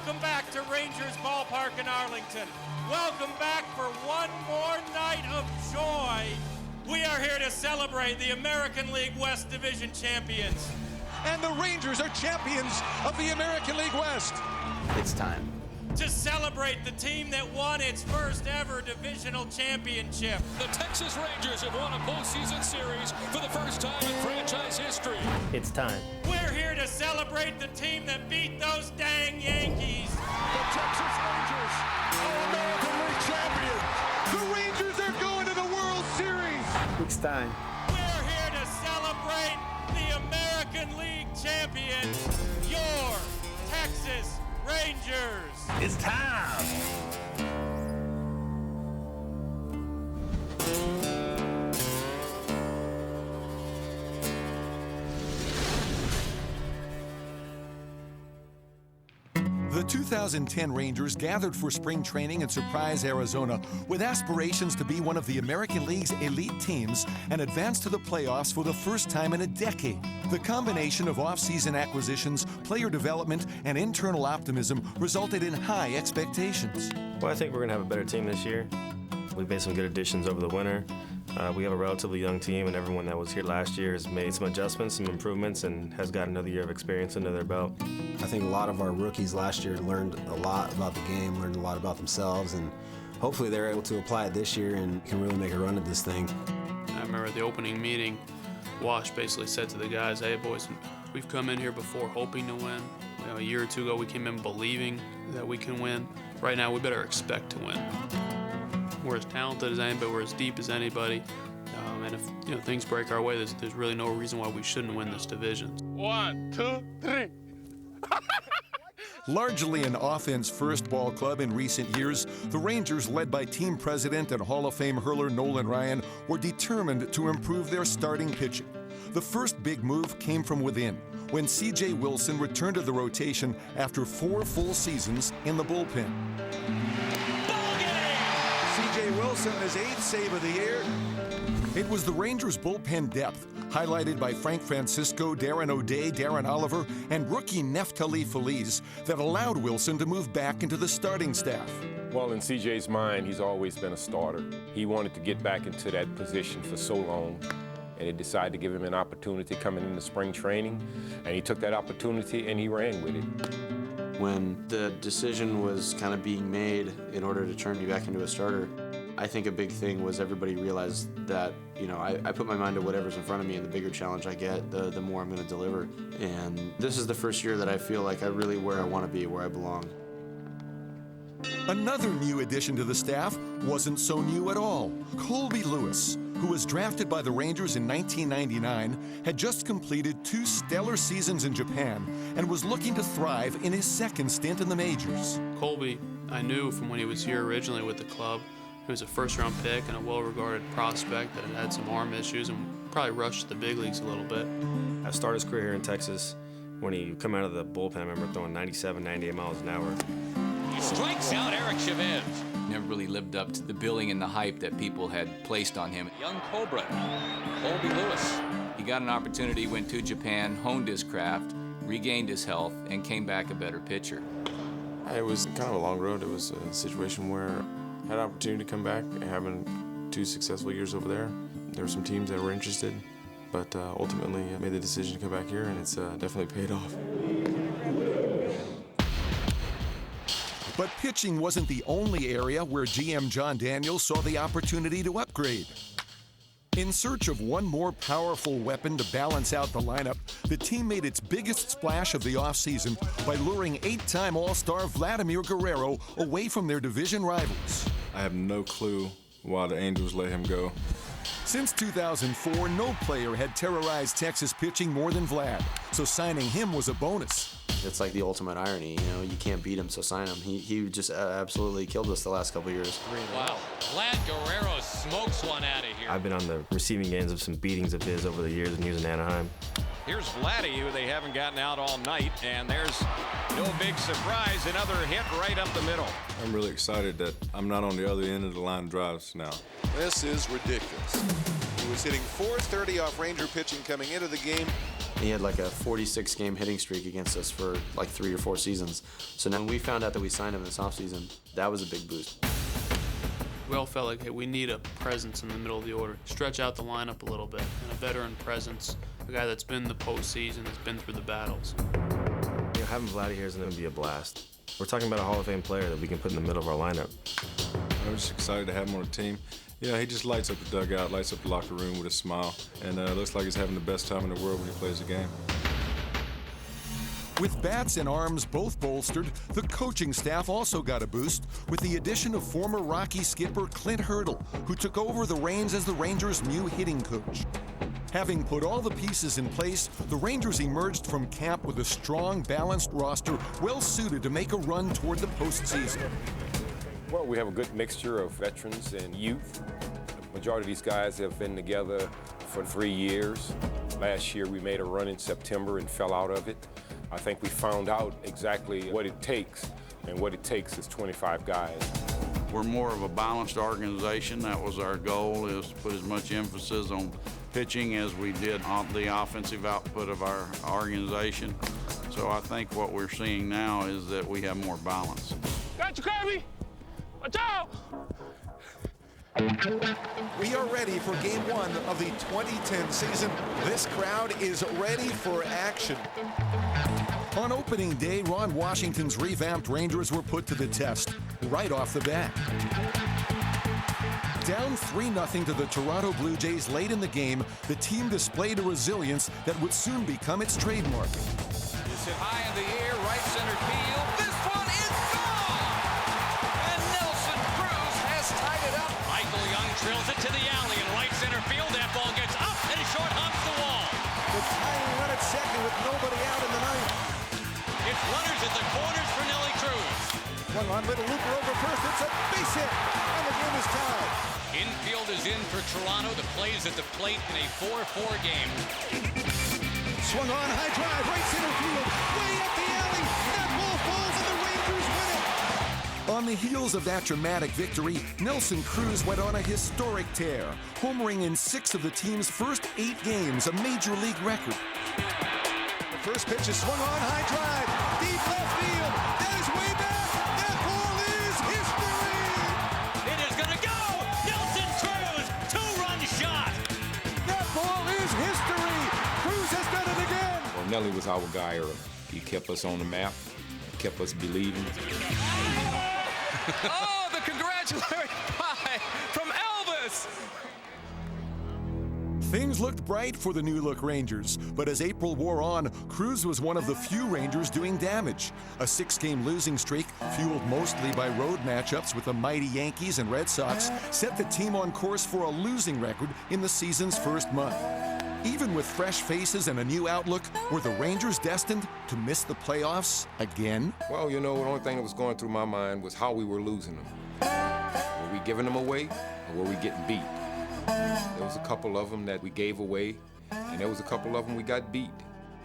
Welcome back to Rangers Ballpark in Arlington. Welcome back for one more night of joy. We are here to celebrate the American League West Division champions. And the Rangers are champions of the American League West. It's time to celebrate the team that won its first ever divisional championship. The Texas Rangers have won a postseason series for the first time in franchise history. It's time. We're here to celebrate the team that beat those dang Yankees. The Texas Rangers are American League champions. The Rangers are going to the World Series. It's time. We're here to celebrate the American League champions, your Texas Rangers. It's time. The 2010 Rangers gathered for spring training in Surprise, Arizona, with aspirations to be one of the American League's elite teams and advance to the playoffs for the first time in a decade. The combination of off-season acquisitions, player development, and internal optimism resulted in high expectations. Well, I think we're going to have a better team this year. We've made some good additions over the winter. We have a relatively young team, and everyone that was here last year has made some adjustments, some improvements, and has got another year of experience under their belt. I think a lot of our rookies last year learned a lot about the game, learned a lot about themselves, and hopefully they're able to apply it this year and can really make a run at this thing. I remember at the opening meeting, Wash basically said to the guys, "Hey boys, we've come in here before hoping to win. You know, a year or two ago we came in believing that we can win. Right now we better expect to win. We're as talented as anybody, we're as deep as anybody, and if things break our way, there's really no reason why we shouldn't win this division." 1, 2, 3. Largely an offense-first ball club in recent years, the Rangers, led by team president and Hall of Fame hurler Nolan Ryan, were determined to improve their starting pitching. The first big move came from within, when C.J. Wilson returned to the rotation after 4 full seasons in the bullpen. C.J. Wilson, his 8th save of the year. It was the Rangers' bullpen depth, highlighted by Frank Francisco, Darren O'Day, Darren Oliver, and rookie Neftali Feliz, that allowed Wilson to move back into the starting staff. Well, in CJ's mind, he's always been a starter. He wanted to get back into that position for so long, and he decided to give him an opportunity coming into spring training, and he took that opportunity and he ran with it. When the decision was kind of being made in order to turn me back into a starter, I think a big thing was everybody realized that, I put my mind to whatever's in front of me, and the bigger challenge I get, the more I'm going to deliver. And this is the first year that I feel like I'm really where I want to be, where I belong. Another new addition to the staff wasn't so new at all. Colby Lewis, who was drafted by the Rangers in 1999, had just completed 2 stellar seasons in Japan and was looking to thrive in his second stint in the majors. Colby, I knew from when he was here originally with the club, he was a first-round pick and a well-regarded prospect that had some arm issues and probably rushed the big leagues a little bit. I started his career here in Texas. When he come out of the bullpen, I remember throwing 97, 98 miles an hour. He strikes out Eric Chavez. Never really lived up to the billing and the hype that people had placed on him. Young Cobra, Colby Lewis. He got an opportunity, went to Japan, honed his craft, regained his health, and came back a better pitcher. It was kind of a long road. It was a situation where I had an opportunity to come back, having 2 successful years over there. There were some teams that were interested, but ultimately I made the decision to come back here, and it's definitely paid off. But pitching wasn't the only area where GM John Daniels saw the opportunity to upgrade. In search of one more powerful weapon to balance out the lineup, the team made its biggest splash of the offseason by luring 8-time All-Star Vladimir Guerrero away from their division rivals. I have no clue why the Angels let him go. Since 2004, no player had terrorized Texas pitching more than Vlad, so signing him was a bonus. It's like the ultimate irony, you can't beat him, so sign him. He just absolutely killed us the last couple years. Wow, Vlad Guerrero smokes one out of here. I've been on the receiving ends of some beatings of his over the years when he was in Anaheim. Here's Vladdy, who they haven't gotten out all night, and there's no big surprise, another hit right up the middle. I'm really excited that I'm not on the other end of the line of drives now. This is ridiculous. He was hitting .430 off Ranger pitching coming into the game. He had like a 46-game hitting streak against us for like 3 or 4 seasons. So now when we found out that we signed him this offseason, that was a big boost. We all felt like, hey, we need a presence in the middle of the order. Stretch out the lineup a little bit, and a veteran presence, a guy that's been in the postseason, that's been through the battles. You know, having Vladdy here is going to be a blast. We're talking about a Hall of Fame player that we can put in the middle of our lineup. I'm just excited to have him on the team. Yeah, he just lights up the dugout, lights up the locker room with a smile, and looks like he's having the best time in the world when he plays the game. With bats and arms both bolstered, the coaching staff also got a boost with the addition of former Rocky skipper Clint Hurdle, who took over the reins as the Rangers' new hitting coach. Having put all the pieces in place, the Rangers emerged from camp with a strong, balanced roster well-suited to make a run toward the postseason. Well, we have a good mixture of veterans and youth. The majority of these guys have been together for 3 years. Last year we made a run in September and fell out of it. I think we found out exactly what it takes, and what it takes is 25 guys. We're more of a balanced organization. That was our goal, is to put as much emphasis on pitching as we did on the offensive output of our organization. So I think what we're seeing now is that we have more balance. Got you, Kirby! Watch out! We are ready for Game 1 of the 2010 season. This crowd is ready for action. On opening day, Ron Washington's revamped Rangers were put to the test right off the bat. Down 3-0 to the Toronto Blue Jays late in the game, the team displayed a resilience that would soon become its trademark. It's hit high in the air, right center field. This one is gone! And Nelson Cruz has tied it up. Michael Young drills it to the alley in right center field. That ball gets up and it short humps the wall. The tying run at second with nobody out in the ninth. It's runners at the corners for Nelly Cruz. One on little looper over first. It's a base hit, and the game is tied. Infield is in for Toronto. The plays at the plate in a 4-4 game. Swung on, high drive, right center field, way up the alley. That ball falls, and the Rangers win it. On the heels of that dramatic victory, Nelson Cruz went on a historic tear, homering in 6 of the team's first 8 games, a major league record. The first pitch is swung on, high drive, deep left field. That is way back. That ball is history. It is going to go. Nelson Cruz, 2-run shot. That ball is history. Cruz has done it again. Well, Nelly was our guy early. He kept us on the map, kept us believing. Oh, the congratulatory pie from Elvis! Things looked bright for the new-look Rangers, but as April wore on, Cruz was one of the few Rangers doing damage. A 6-game losing streak, fueled mostly by road matchups with the mighty Yankees and Red Sox, set the team on course for a losing record in the season's first month. Even with fresh faces and a new outlook, were the Rangers destined to miss the playoffs again? Well, you know, the only thing that was going through my mind was how we were losing them. Were we giving them away, or were we getting beat? There was a couple of them that we gave away, and there was a couple of them we got beat.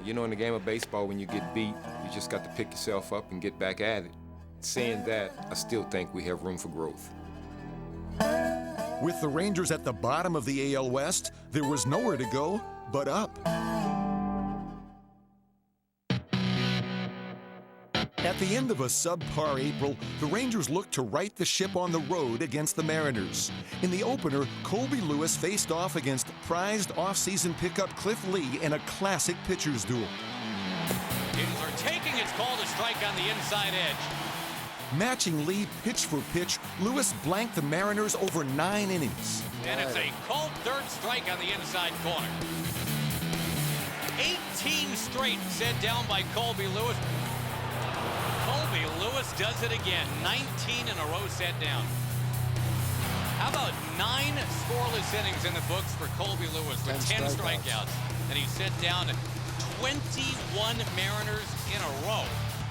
You know, in the game of baseball, when you get beat, you just got to pick yourself up and get back at it. Saying that, I still think we have room for growth. With the Rangers at the bottom of the AL West, there was nowhere to go but up. At the end of a subpar April, the Rangers looked to right the ship on the road against the Mariners. In the opener, Colby Lewis faced off against prized offseason pickup Cliff Lee in a classic pitcher's duel. Hitters are taking its call to strike on the inside edge. Matching Lee pitch for pitch, Lewis blanked the Mariners over 9 innings. And it's a cold third strike on the inside corner. 18 straight set down by Colby Lewis. Colby Lewis does it again. 19 in a row set down. How about 9 scoreless innings in the books for Colby Lewis with 10 strikeouts. And he set down 21 Mariners in a row.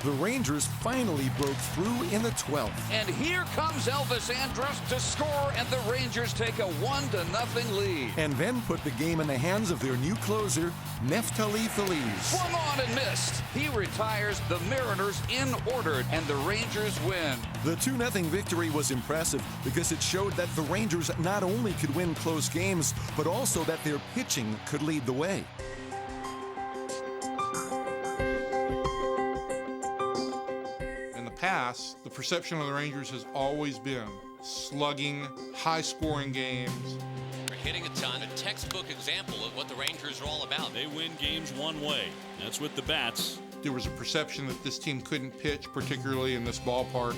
The Rangers finally broke through in the 12th. And here comes Elvis Andrus to score, and the Rangers take a 1-0 lead. And then put the game in the hands of their new closer, Neftali Feliz. Swung on and missed. He retires the Mariners in order, and the Rangers win. The 2-0 victory was impressive because it showed that the Rangers not only could win close games, but also that their pitching could lead the way. past, the perception of the Rangers has always been slugging, high-scoring games. They're hitting a ton, a textbook example of what the Rangers are all about. They win games one way. That's with the bats. There was a perception that this team couldn't pitch, particularly in this ballpark.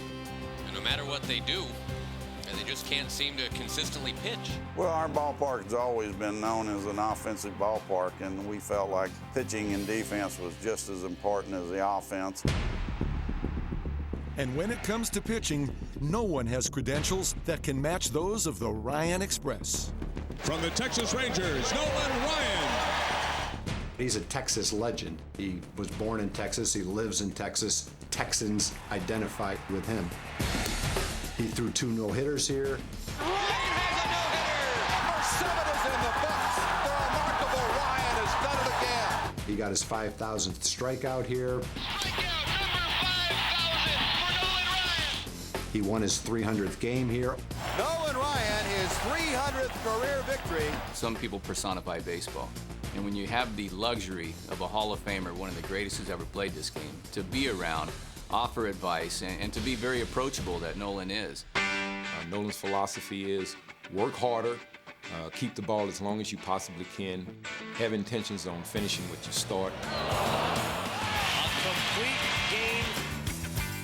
And no matter what they do, they just can't seem to consistently pitch. Well, our ballpark has always been known as an offensive ballpark, and we felt like pitching and defense was just as important as the offense. And when it comes to pitching, no one has credentials that can match those of the Ryan Express. From the Texas Rangers, Nolan Ryan. He's a Texas legend. He was born in Texas. He lives in Texas. Texans identify with him. He threw 2 no-hitters here. Ryan has a no-hitter. For 7 is in the books. The remarkable Ryan has done it again. He got his 5,000th strikeout here. Strikeout number 5,000 for Nolan Ryan. He won his 300th game here. Nolan Ryan, his 300th career victory. Some people personify baseball. And when you have the luxury of a Hall of Famer, one of the greatest who's ever played this game, to be around, offer advice, and to be very approachable that Nolan is. Nolan's philosophy is work harder, keep the ball as long as you possibly can, have intentions on finishing what you start. A complete game.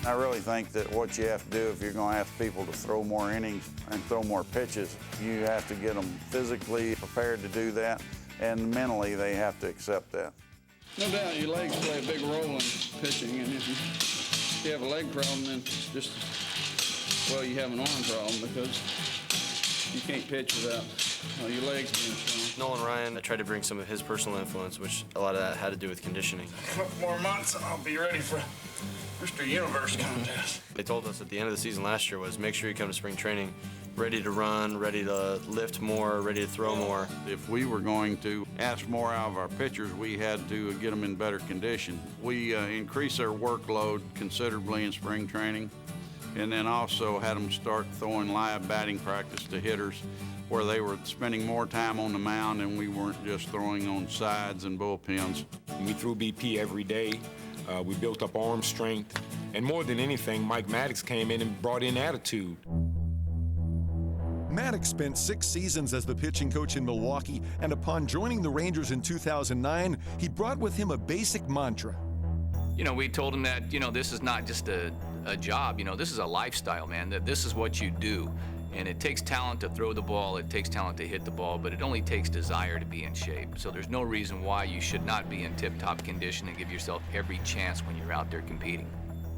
I really think that what you have to do if you're going to ask people to throw more innings and throw more pitches, you have to get them physically prepared to do that, and mentally they have to accept that. No doubt your legs play a big role in pitching, and if you have a leg problem, then just, well, you have an arm problem because you can't pitch without your legs being strong. Nolan Ryan, I tried to bring some of his personal influence, which a lot of that had to do with conditioning. A couple more months and I'll be ready for Mr. Universe contest. They told us at the end of the season last year was make sure you come to spring training ready to run, ready to lift more, ready to throw more. If we were going to ask more out of our pitchers, we had to get them in better condition. We increased their workload considerably in spring training, and then also had them start throwing live batting practice to hitters where they were spending more time on the mound and we weren't just throwing on sides and bullpens. We threw BP every day. We built up arm strength. And more than anything, Mike Maddox came in and brought in attitude. Maddox spent 6 seasons as the pitching coach in Milwaukee, and upon joining the Rangers in 2009, he brought with him a basic mantra. You know, we told him that, this is not just a job, this is a lifestyle, man, that this is what you do. And it takes talent to throw the ball, it takes talent to hit the ball, but it only takes desire to be in shape. So there's no reason why you should not be in tip-top condition and give yourself every chance when you're out there competing.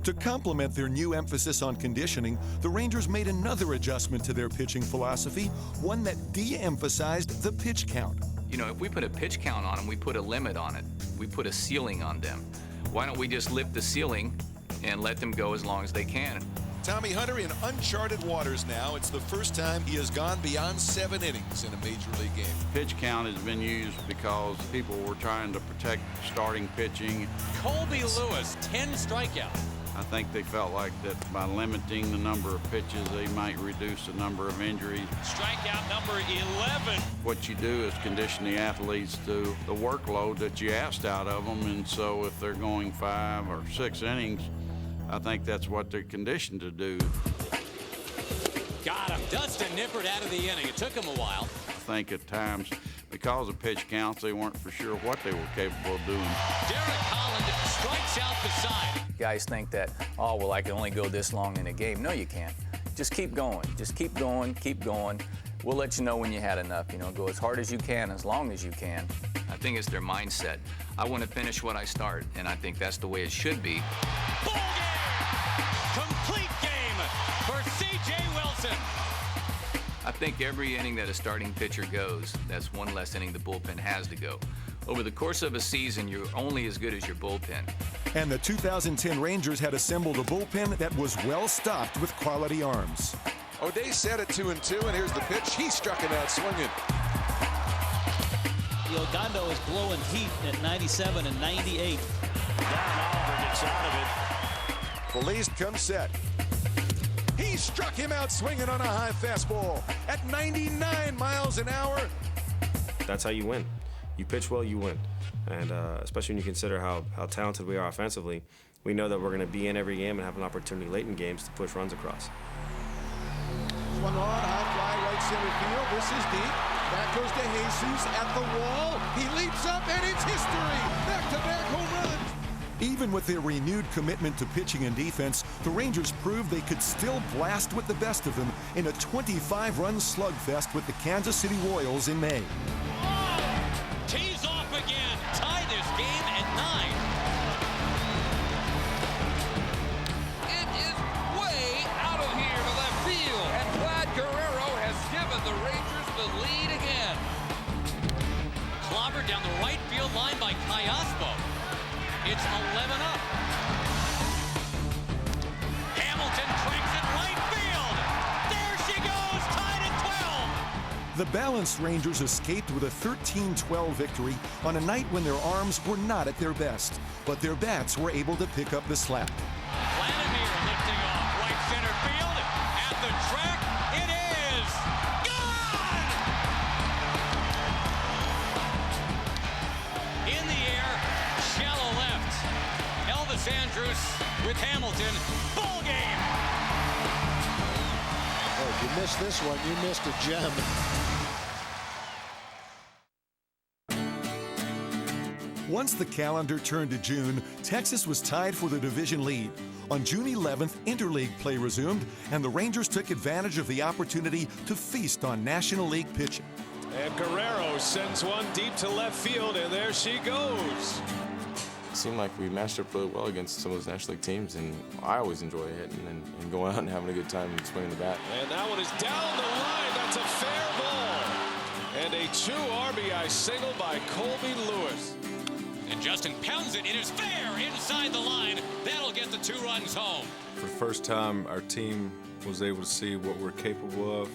To complement their new emphasis on conditioning, the Rangers made another adjustment to their pitching philosophy, one that de-emphasized the pitch count. If we put a pitch count on them, we put a limit on it. We put a ceiling on them. Why don't we just lift the ceiling and let them go as long as they can? Tommy Hunter in uncharted waters now. It's the first time he has gone beyond 7 innings in a major league game. Pitch count has been used because people were trying to protect starting pitching. Colby Lewis, 10 strikeouts. I think they felt like that by limiting the number of pitches, they might reduce the number of injuries. Strikeout number 11. What you do is condition the athletes to the workload that you asked out of them, and so if they're going 5 or 6 innings, I think that's what they're conditioned to do. Got him. Dustin Nippert out of the inning. It took him a while. I think at times, because of pitch counts, they weren't for sure what they were capable of doing. Derek Holland strikes out the side. Guys think that, I can only go this long in a game. No, you can't. Just keep going. Just keep going, keep going. We'll let you know when you had enough. Go as hard as you can, as long as you can. I think it's their mindset. I want to finish what I start, and I think that's the way it should be. Ball game! Complete game for C.J. Wilson. I think every inning that a starting pitcher goes, that's one less inning the bullpen has to go. Over the course of a season, you're only as good as your bullpen. And the 2010 Rangers had assembled a bullpen that was well-stocked with quality arms. O'Day set at 2-2, and here's the pitch. He struck him out swinging. Ogando is blowing heat at 97 and 98. Don Oliver gets out of it. Feliz comes set. He struck him out swinging on a high fastball at 99 miles an hour. That's how you win. You pitch well, you win. And especially when you consider how talented we are offensively, we know that we're going to be in every game and have an opportunity late in games to push runs across. One on, high fly, right center field. This is deep. Back goes to Jesus at the wall. He leaps up, and it's history. Back-to-back home runs. Even with their renewed commitment to pitching and defense, the Rangers proved they could still blast with the best of them in a 25-run slugfest with the Kansas City Royals in May. Tees off again. Tie this game at 9. It is way out of here to left field. And Vlad Guerrero has given the Rangers the lead again. Clobbered down the right field line by Cayaspo. It's 11 up. Hamilton cranks it right field. There she goes, tied at 12. The balanced Rangers escaped with a 13-12 victory on a night when their arms were not at their best, but their bats were able to pick up the slack. Vladimir lifting off right center field. At the track, it is gone! In the air, shallow left. Elvis Andrus with Hamilton. Ball game! Oh, if you missed this one, you missed a gem. Once the calendar turned to June, Texas was tied for the division lead. On June 11th, interleague play resumed, and the Rangers took advantage of the opportunity to feast on National League pitching. And Guerrero sends one deep to left field, and there she goes. It seemed like we matched up really well against some of those National League teams, and I always enjoy hitting and going out and having a good time and swinging the bat. And that one is down the line. That's a fair ball. And a 2 RBI single by Colby Lewis. And Justin pounds it. It is fair inside the line. That'll get the 2 runs home. For the first time, our team was able to see what we're capable of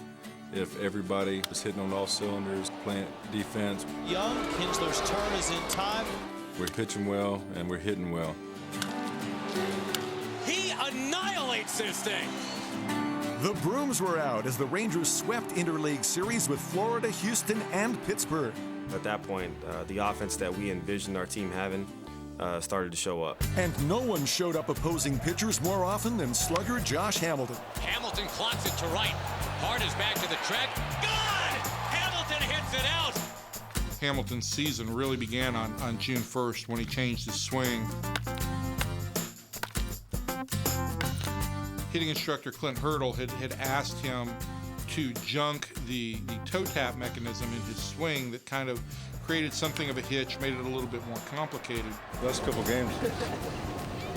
if everybody was hitting on all cylinders, playing defense. Young, Kinsler's turn is in time. We're pitching well, and we're hitting well. He annihilates this thing. The brooms were out as the Rangers swept interleague series with Florida, Houston, and Pittsburgh. At that point, the offense that we envisioned our team having started to show up. And no one showed up opposing pitchers more often than slugger Josh Hamilton. Hamilton clocks it to right. Hart is back to the track. Good! Hamilton hits it out. Hamilton's season really began on June 1st when he changed his swing. Hitting instructor Clint Hurdle had asked him to junk the toe tap mechanism in his swing that kind of created something of a hitch, made it a little bit more complicated. Last couple games, I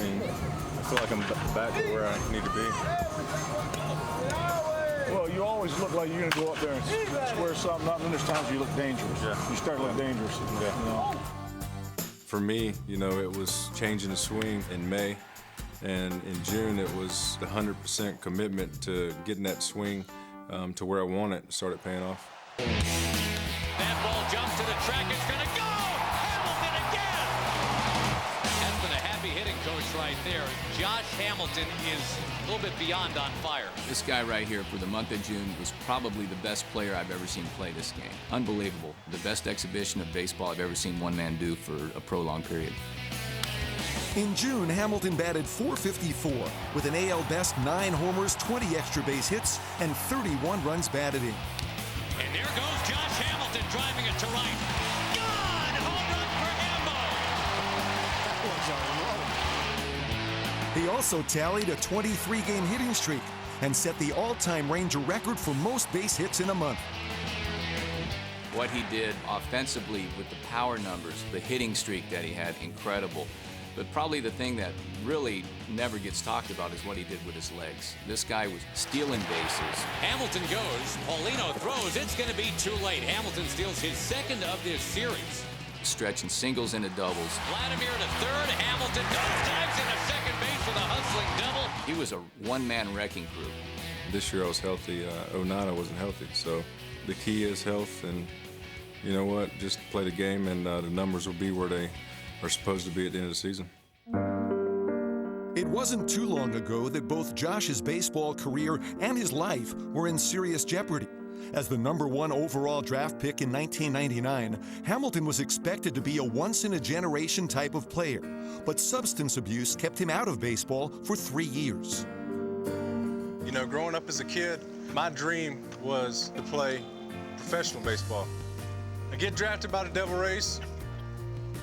mean, I feel like I'm back to where I need to be. Well, you always look like you're going to go up there and square something up, and then there's times you look dangerous. Yeah. You start to look dangerous. Yeah. You know? For me, you know, it was changing the swing in May, and in June it was the 100% commitment to getting that swing to where I want it, started paying off. That ball jumps to the track, it's gonna go! Hamilton again! That's been a happy hitting coach right there. Josh Hamilton is a little bit beyond on fire. This guy right here for the month of June was probably the best player I've ever seen play this game. Unbelievable. The best exhibition of baseball I've ever seen one man do for a prolonged period. In June, Hamilton batted .454 with an AL best 9 homers, 20 extra base hits, and 31 runs batted in. And there goes Josh Hamilton driving it to right. Gone! Home run for Hambo! He also tallied a 23-game hitting streak and set the all-time Ranger record for most base hits in a month. What he did offensively with the power numbers, the hitting streak that he had, incredible. But probably the thing that really never gets talked about is what he did with his legs. This guy was stealing bases. Hamilton goes, Paulino throws, it's going to be too late. Hamilton steals his second of this series. Stretching singles into doubles. Vladimir to third, Hamilton dives into second base for the hustling double. He was a one-man wrecking crew. This year I was healthy. 09 I wasn't healthy, so the key is health, and you know what? Just play the game, and the numbers will be where they are supposed to be at the end of the season. It wasn't too long ago that both Josh's baseball career and his life were in serious jeopardy. As the #1 overall draft pick in 1999, Hamilton was expected to be a once-in-a-generation type of player, but substance abuse kept him out of baseball for 3 years. You know, growing up as a kid, my dream was to play professional baseball. I get drafted by the Devil Rays,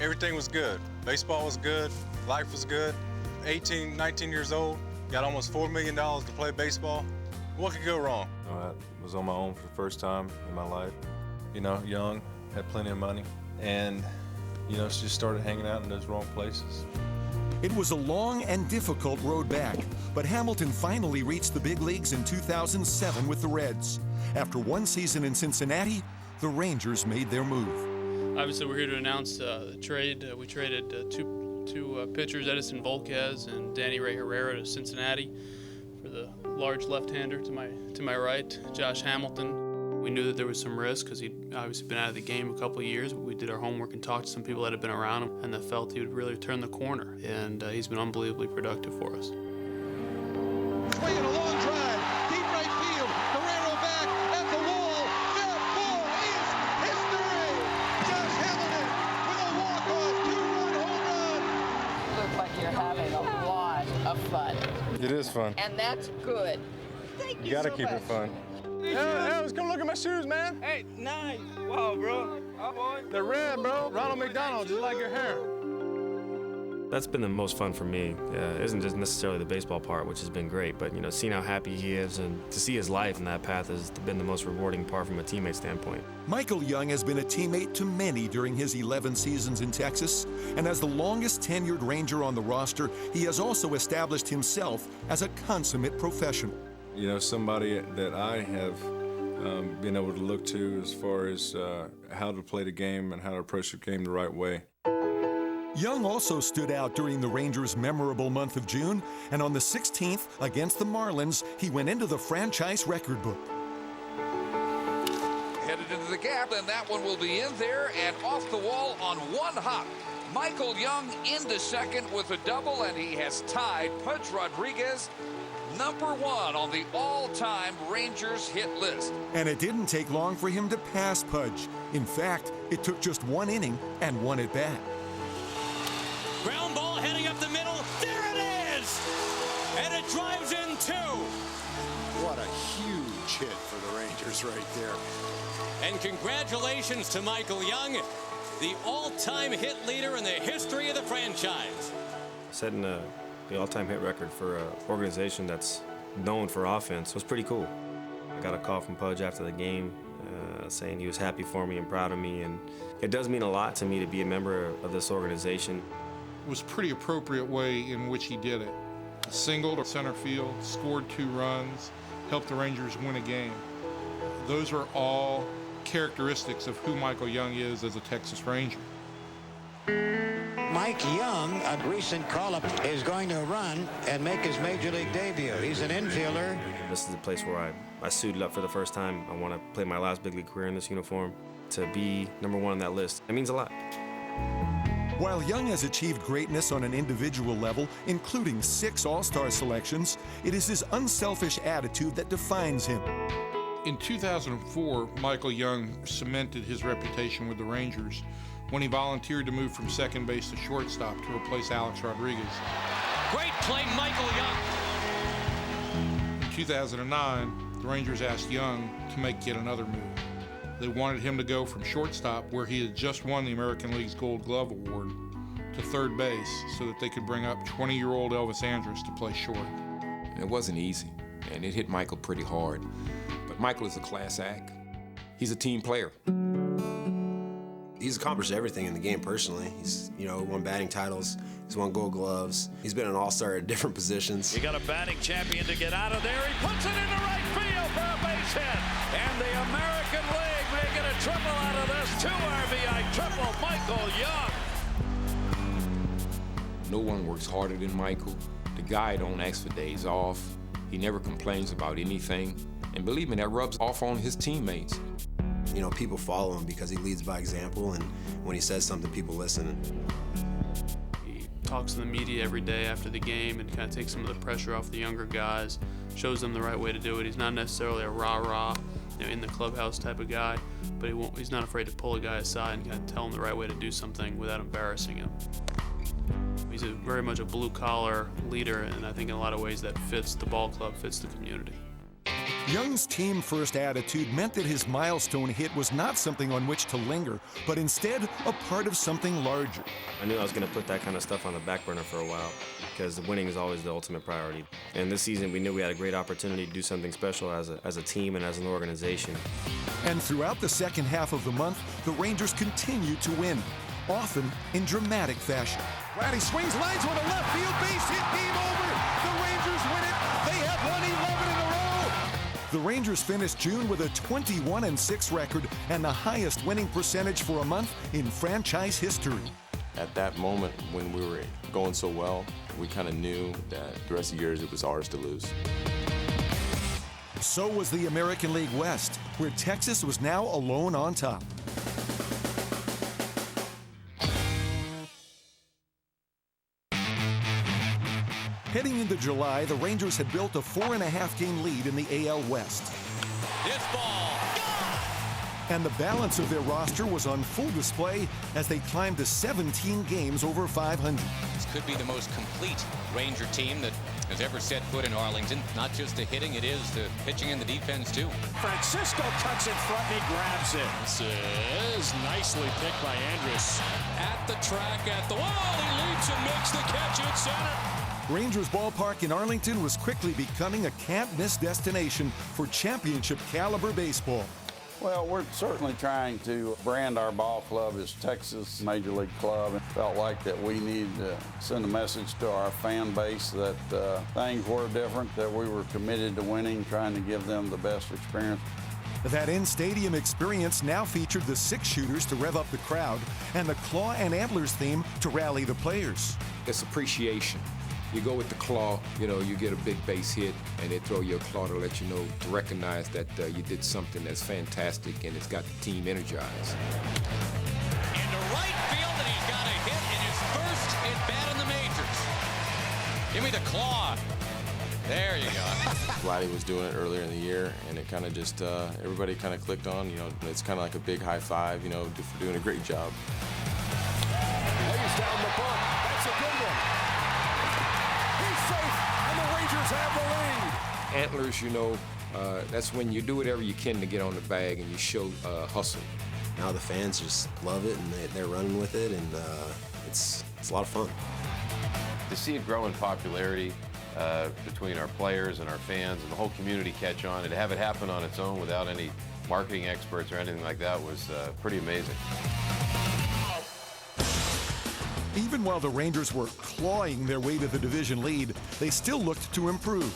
everything was good. Baseball was good, life was good. 18, 19 years old, got almost $4 million to play baseball. What could go wrong? I was on my own for the first time in my life. You know, young, had plenty of money, and, you know, just started hanging out in those wrong places. It was a long and difficult road back, but Hamilton finally reached the big leagues in 2007 with the Reds. After 1 season in Cincinnati, the Rangers made their move. Obviously, we're here to announce the trade. We traded two pitchers, Edison Volquez and Danny Ray Herrera, to Cincinnati for the large left-hander to my right, Josh Hamilton. We knew that there was some risk because he'd obviously been out of the game a couple of years. But we did our homework and talked to some people that had been around him and that felt he would really turn the corner. And he's been unbelievably productive for us. Swinging a long drive, deep right field. Guerrero back at the wall. That ball is history. Josh Hamilton with a walk-off 2-run home run. Looks like you're having a lot of fun. It is fun. And that's good. Thank you gotta so keep much. it fun. Hey, let's come look at my shoes, man. Hey, nice. Wow, bro. Oh, boy. They're red, bro. Ronald McDonald, just like your hair. That's been the most fun for me. It isn't just necessarily the baseball part, which has been great, but you know, seeing how happy he is and to see his life in that path has been the most rewarding part from a teammate standpoint. Michael Young has been a teammate to many during his 11 seasons in Texas, and as the longest tenured Ranger on the roster, he has also established himself as a consummate professional. You know, somebody that I have been able to look to as far as how to play the game and how to approach the game the right way. Young also stood out during the Rangers' memorable month of June, and on the 16th, against the Marlins, he went into the franchise record book. Headed into the gap, and that one will be in there and off the wall on one hop. Michael Young into second with a double, and he has tied Pudge Rodriguez #1 on the all-time Rangers hit list. And it didn't take long for him to pass Pudge. In fact, it took just 1 inning and 1 at bat. Ground ball heading up the middle. There it is! And it drives in 2. What a huge hit for the Rangers right there. And congratulations to Michael Young, the all-time hit leader in the history of the franchise. Setting the all-time hit record for an organization that's known for offense was pretty cool. I got a call from Pudge after the game saying he was happy for me and proud of me, and it does mean a lot to me to be a member of this organization. It was a pretty appropriate way in which he did it. Singled to center field, scored 2 runs, helped the Rangers win a game. Those are all characteristics of who Michael Young is as a Texas Ranger. Mike Young, a recent call-up, is going to run and make his major league debut. He's an infielder. This is the place where I suited up for the first time. I want to play my last big league career in this uniform. To be #1 on that list, it means a lot. While Young has achieved greatness on an individual level, including 6 All-Star selections, it is his unselfish attitude that defines him. In 2004, Michael Young cemented his reputation with the Rangers when he volunteered to move from second base to shortstop to replace Alex Rodriguez. Great play, Michael Young. In 2009, the Rangers asked Young to make yet another move. They wanted him to go from shortstop, where he had just won the American League's Gold Glove Award, to third base so that they could bring up 20-year-old Elvis Andrus to play short. It wasn't easy, and it hit Michael pretty hard. But Michael is a class act. He's a team player. He's accomplished everything in the game personally. He's, won batting titles. He's won Gold Gloves. He's been an all-star at different positions. You got a batting champion to get out of there. He puts it into right field for a base hit. And the American League may get a triple out of this. 2 RBI triple, Michael Young. No one works harder than Michael. The guy don't ask for days off. He never complains about anything. And believe me, that rubs off on his teammates. People follow him because he leads by example, and when he says something, people listen. He talks to the media every day after the game and kind of takes some of the pressure off the younger guys, shows them the right way to do it. He's not necessarily a rah-rah in the clubhouse type of guy, but he's not afraid to pull a guy aside and kind of tell him the right way to do something without embarrassing him. He's very much a blue-collar leader, and I think in a lot of ways that fits the ball club, fits the community. Young's team-first attitude meant that his milestone hit was not something on which to linger, but instead a part of something larger. I knew I was going to put that kind of stuff on the back burner for a while because winning is always the ultimate priority. And this season, we knew we had a great opportunity to do something special as a team and as an organization. And throughout the second half of the month, the Rangers continued to win, often in dramatic fashion. Ratty swings, lines with a left field base hit, game over. The Rangers win it. They have won 11 in a row. The Rangers finished June with a 21-6 record and the highest winning percentage for a month in franchise history. At that moment when we were going so well, we kind of knew that the rest of the years it was ours to lose. So was the American League West, where Texas was now alone on top. Heading into July, the Rangers had built a 4.5-game lead in the AL West. This ball, And the balance of their roster was on full display as they climbed to 17 games over 500. This could be the most complete Ranger team that has ever set foot in Arlington. Not just the hitting, it is the pitching and the defense, too. Francisco cuts in front and he grabs it. This is nicely picked by Andrus. At the track, at the wall, he leaps and makes the catch in center. Rangers Ballpark in Arlington was quickly becoming a can't-miss destination for championship-caliber baseball. Well, we're certainly trying to brand our ball club as Texas Major League Club. It felt like that we needed to send a message to our fan base that things were different, that we were committed to winning, trying to give them the best experience. That in-stadium experience now featured the six-shooters to rev up the crowd and the Claw and Antlers theme to rally the players. It's appreciation. You go with the claw, you get a big base hit, and they throw you a claw to let you know, to recognize that you did something that's fantastic and it's got the team energized. Into right field, and he's got a hit in his first at-bat in the majors. Give me the claw. There you go. Vladdy was doing it earlier in the year, and it kind of just, everybody kind of clicked on, it's kind of like a big high five, for doing a great job. Lays down the bunt. That's a good one. He's safe, and the Rangers have the lead. Antlers, that's when you do whatever you can to get on the bag and you show hustle. Now the fans just love it, and they're running with it, and it's a lot of fun. To see it grow in popularity between our players and our fans and the whole community catch on, and to have it happen on its own without any marketing experts or anything like that was pretty amazing. Even while the Rangers were clawing their way to the division lead, they still looked to improve.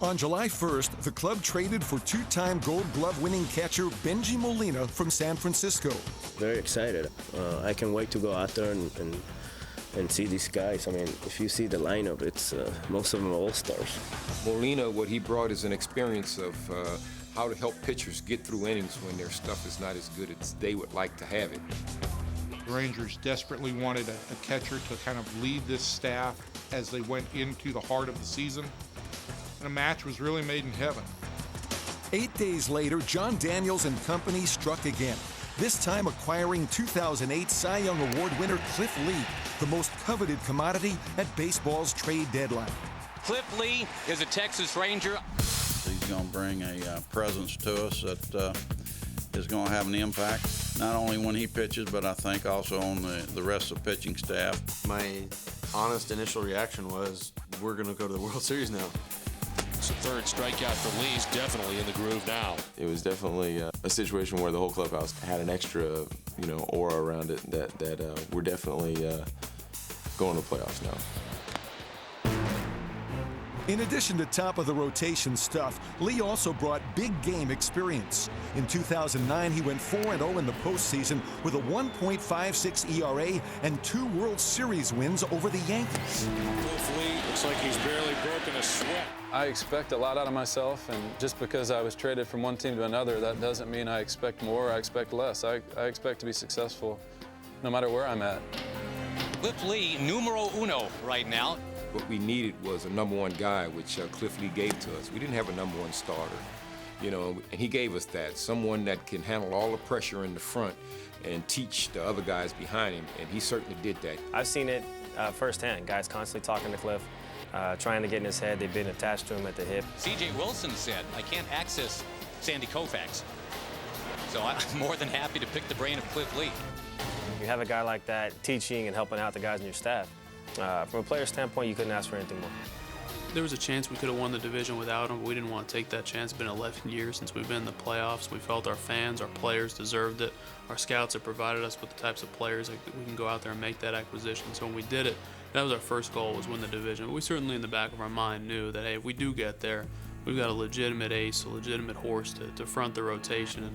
On July 1st, the club traded for two-time Gold Glove winning catcher Bengie Molina from San Francisco. Very excited. I can't wait to go out there and see these guys. I mean, if you see the lineup, it's most of them are all-stars. Molina, what he brought is an experience of how to help pitchers get through innings when their stuff is not as good as they would like to have it. The Rangers desperately wanted a catcher to kind of lead this staff as they went into the heart of the season. And a match was really made in heaven. 8 days later, John Daniels and company struck again, this time acquiring 2008 Cy Young Award winner Cliff Lee, the most coveted commodity at baseball's trade deadline. Cliff Lee is a Texas Ranger. He's going to bring a presence to us that is going to have an impact, not only when he pitches, but I think also on the rest of the pitching staff. My honest initial reaction was, we're going to go to the World Series now. It's a third strikeout for Lee. He's definitely in the groove now. It was definitely a situation where the whole clubhouse had an extra, aura around it that we're definitely going to playoffs now. In addition to top-of-the-rotation stuff, Lee also brought big-game experience. In 2009, he went 4-0 in the postseason with a 1.56 ERA and 2 World Series wins over the Yankees. Cliff Lee looks like he's barely broken a sweat. I expect a lot out of myself, and just because I was traded from one team to another, that doesn't mean I expect more or I expect less. I expect to be successful no matter where I'm at. Cliff Lee, numero uno right now. What we needed was a number one guy, which Cliff Lee gave to us. We didn't have a number one starter. you know, and he gave us that, someone that can handle all the pressure in the front and teach the other guys behind him, and he certainly did that. I've seen it firsthand, guys constantly talking to Cliff, trying to get in his head. They've been attached to him at the hip. C.J. Wilson said, I can't access Sandy Koufax, so I'm more than happy to pick the brain of Cliff Lee. You have a guy like that teaching and helping out the guys in your staff. From a player standpoint, you couldn't ask for anything more. There was a chance we could have won the division without him, but we didn't want to take that chance. It's been 11 years since we've been in the playoffs. We felt our fans, our players deserved it. Our scouts have provided us with the types of players that we can go out there and make that acquisition. So when we did it, that was our first goal, was win the division. But we certainly in the back of our mind knew that, hey, if we do get there, we've got a legitimate ace, a legitimate horse to front the rotation.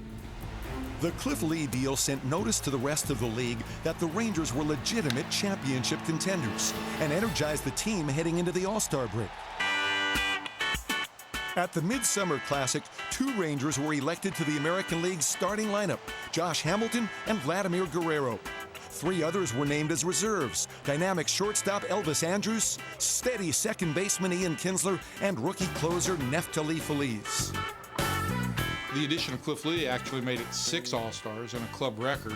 The Cliff Lee deal sent notice to the rest of the league that the Rangers were legitimate championship contenders and energized the team heading into the All-Star break. At the Midsummer Classic, 2 Rangers were elected to the American League's starting lineup, Josh Hamilton and Vladimir Guerrero. 3 others were named as reserves, dynamic shortstop Elvis Andrus, steady second baseman Ian Kinsler, and rookie closer Neftali Feliz. The addition of Cliff Lee actually made it 6 All-Stars and a club record.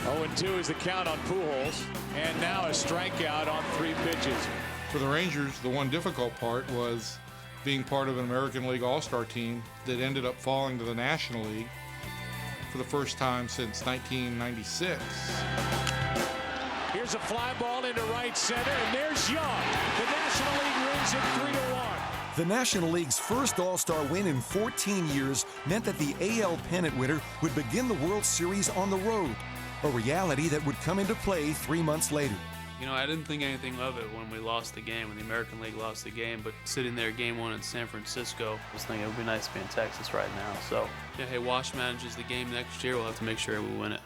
0-2 is the count on Pujols, and now a strikeout on 3 pitches. For the Rangers, the one difficult part was being part of an American League All-Star team that ended up falling to the National League for the first time since 1996. Here's a fly ball into right center, and there's Young. The National League wins it 3-1. The National League's first All-Star win in 14 years meant that the AL pennant winner would begin the World Series on the road, a reality that would come into play 3 months later. You know, I didn't think anything of it when we lost the game, when the American League lost the game, but sitting there game 1 in San Francisco, I was thinking it would be nice to be in Texas right now. So, yeah, hey, Wash manages the game next year. We'll have to make sure we win it.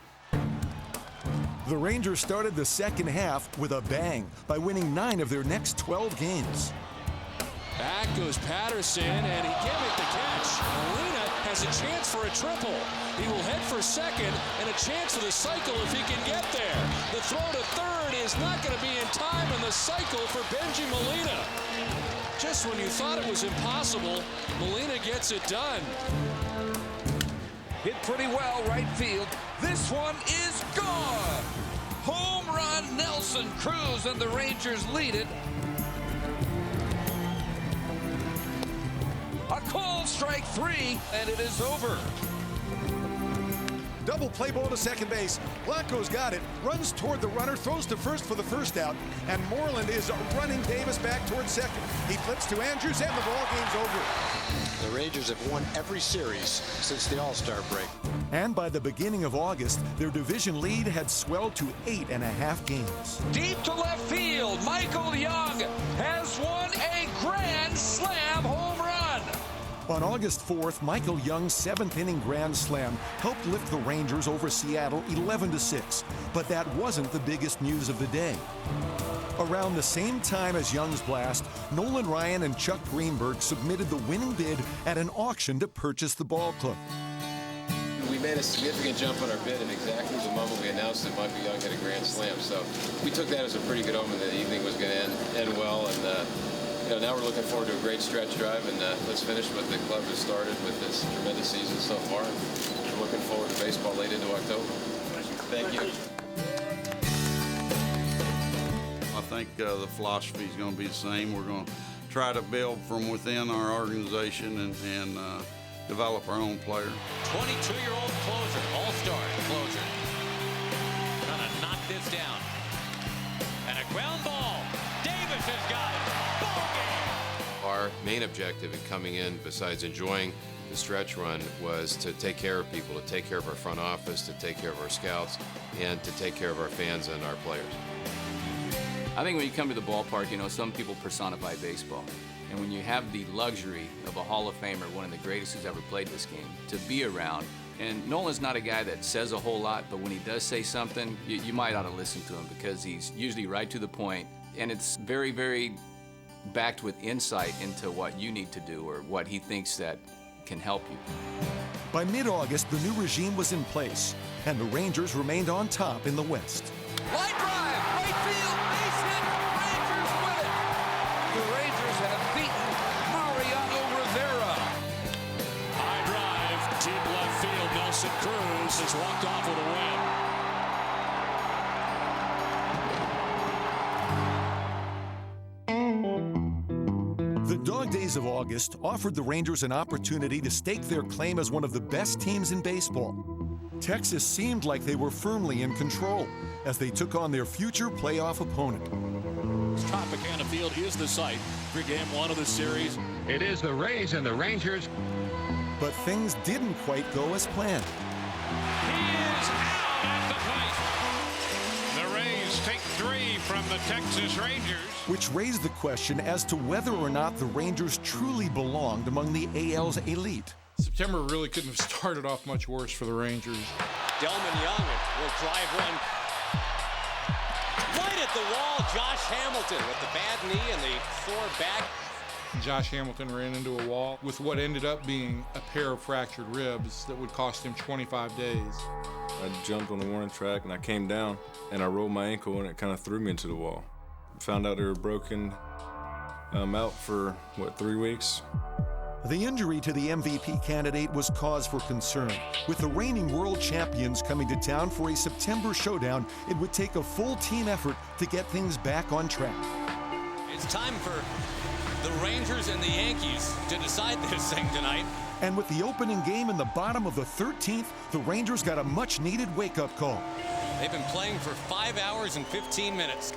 The Rangers started the second half with a bang by winning 9 of their next 12 games. Back goes Patterson, and he can't make the catch. Molina has a chance for a triple. He will head for second, and a chance for the cycle if he can get there. The throw to third is not going to be in time in the cycle for Bengie Molina. Just when you thought it was impossible, Molina gets it done. Hit pretty well right field. This one is gone. Home run, Nelson Cruz, and the Rangers lead it. A called strike 3, and it is over. Double play ball to second base. Blanco's got it, runs toward the runner, throws to first for the first out, and Moreland is running Davis back toward second. He flips to Andrus, and the ball game's over. The Rangers have won every series since the All-Star break. And by the beginning of August, their division lead had swelled to 8.5 games. Deep to left field, Michael Young has won a grand slam home run. On August 4th, Michael Young's 7th-inning grand slam helped lift the Rangers over Seattle 11-6, but that wasn't the biggest news of the day. Around the same time as Young's blast, Nolan Ryan and Chuck Greenberg submitted the winning bid at an auction to purchase the ball club. We made a significant jump on our bid at exactly the moment we announced that Michael Young hit a grand slam, so we took that as a pretty good omen that the evening was going to end well, and now we're looking forward to a great stretch drive, and let's finish what the club has started with this tremendous season so far. We're looking forward to baseball late into October. Thank you. I think the philosophy is going to be the same. We're going to try to build from within our organization and develop our own player. 22-year-old closer, all-star closer. Trying to knock this down. And a ground ball. Davis has got it. Our main objective in coming in, besides enjoying the stretch run, was to take care of people, to take care of our front office, to take care of our scouts, and to take care of our fans and our players. I think when you come to the ballpark, you know, some people personify baseball. And when you have the luxury of a Hall of Famer, one of the greatest who's ever played this game, to be around, and Nolan's not a guy that says a whole lot, but when he does say something, you might ought to listen to him because he's usually right to the point, and it's very, very backed with insight into what you need to do or what he thinks that can help you. By mid-August, the new regime was in place, and the Rangers remained on top in the West. Line drive, right field, base hit, Rangers win it. The Rangers have beaten Mariano Rivera. High drive. deep left field. Nelson Cruz has walked off with a win. The Dog Days of August offered the Rangers an opportunity to stake their claim as one of the best teams in baseball. Texas seemed like they were firmly in control as they took on their future playoff opponent. Tropicana Field is the site for game 1 of the series. It is the Rays and the Rangers. But things didn't quite go as planned. He is out at the plate. The Rays take 3 from the Texas Rangers. Which raised the question as to whether or not the Rangers truly belonged among the AL's elite. September really couldn't have started off much worse for the Rangers. Delman Young will drive one right at the wall. Josh Hamilton with the bad knee and the sore back. Josh Hamilton ran into a wall with what ended up being a pair of fractured ribs that would cost him 25 days. I jumped on the warning track and I came down and I rolled my ankle and it kind of threw me into the wall. Found out they were broken. I'm out for, 3 weeks? The injury to the MVP candidate was cause for concern. With the reigning world champions coming to town for a September showdown, it would take a full team effort to get things back on track. It's time for the Rangers and the Yankees to decide this thing tonight. And with the opening game in the bottom of the 13th, the Rangers got a much-needed wake-up call. They've been playing for 5 hours and 15 minutes.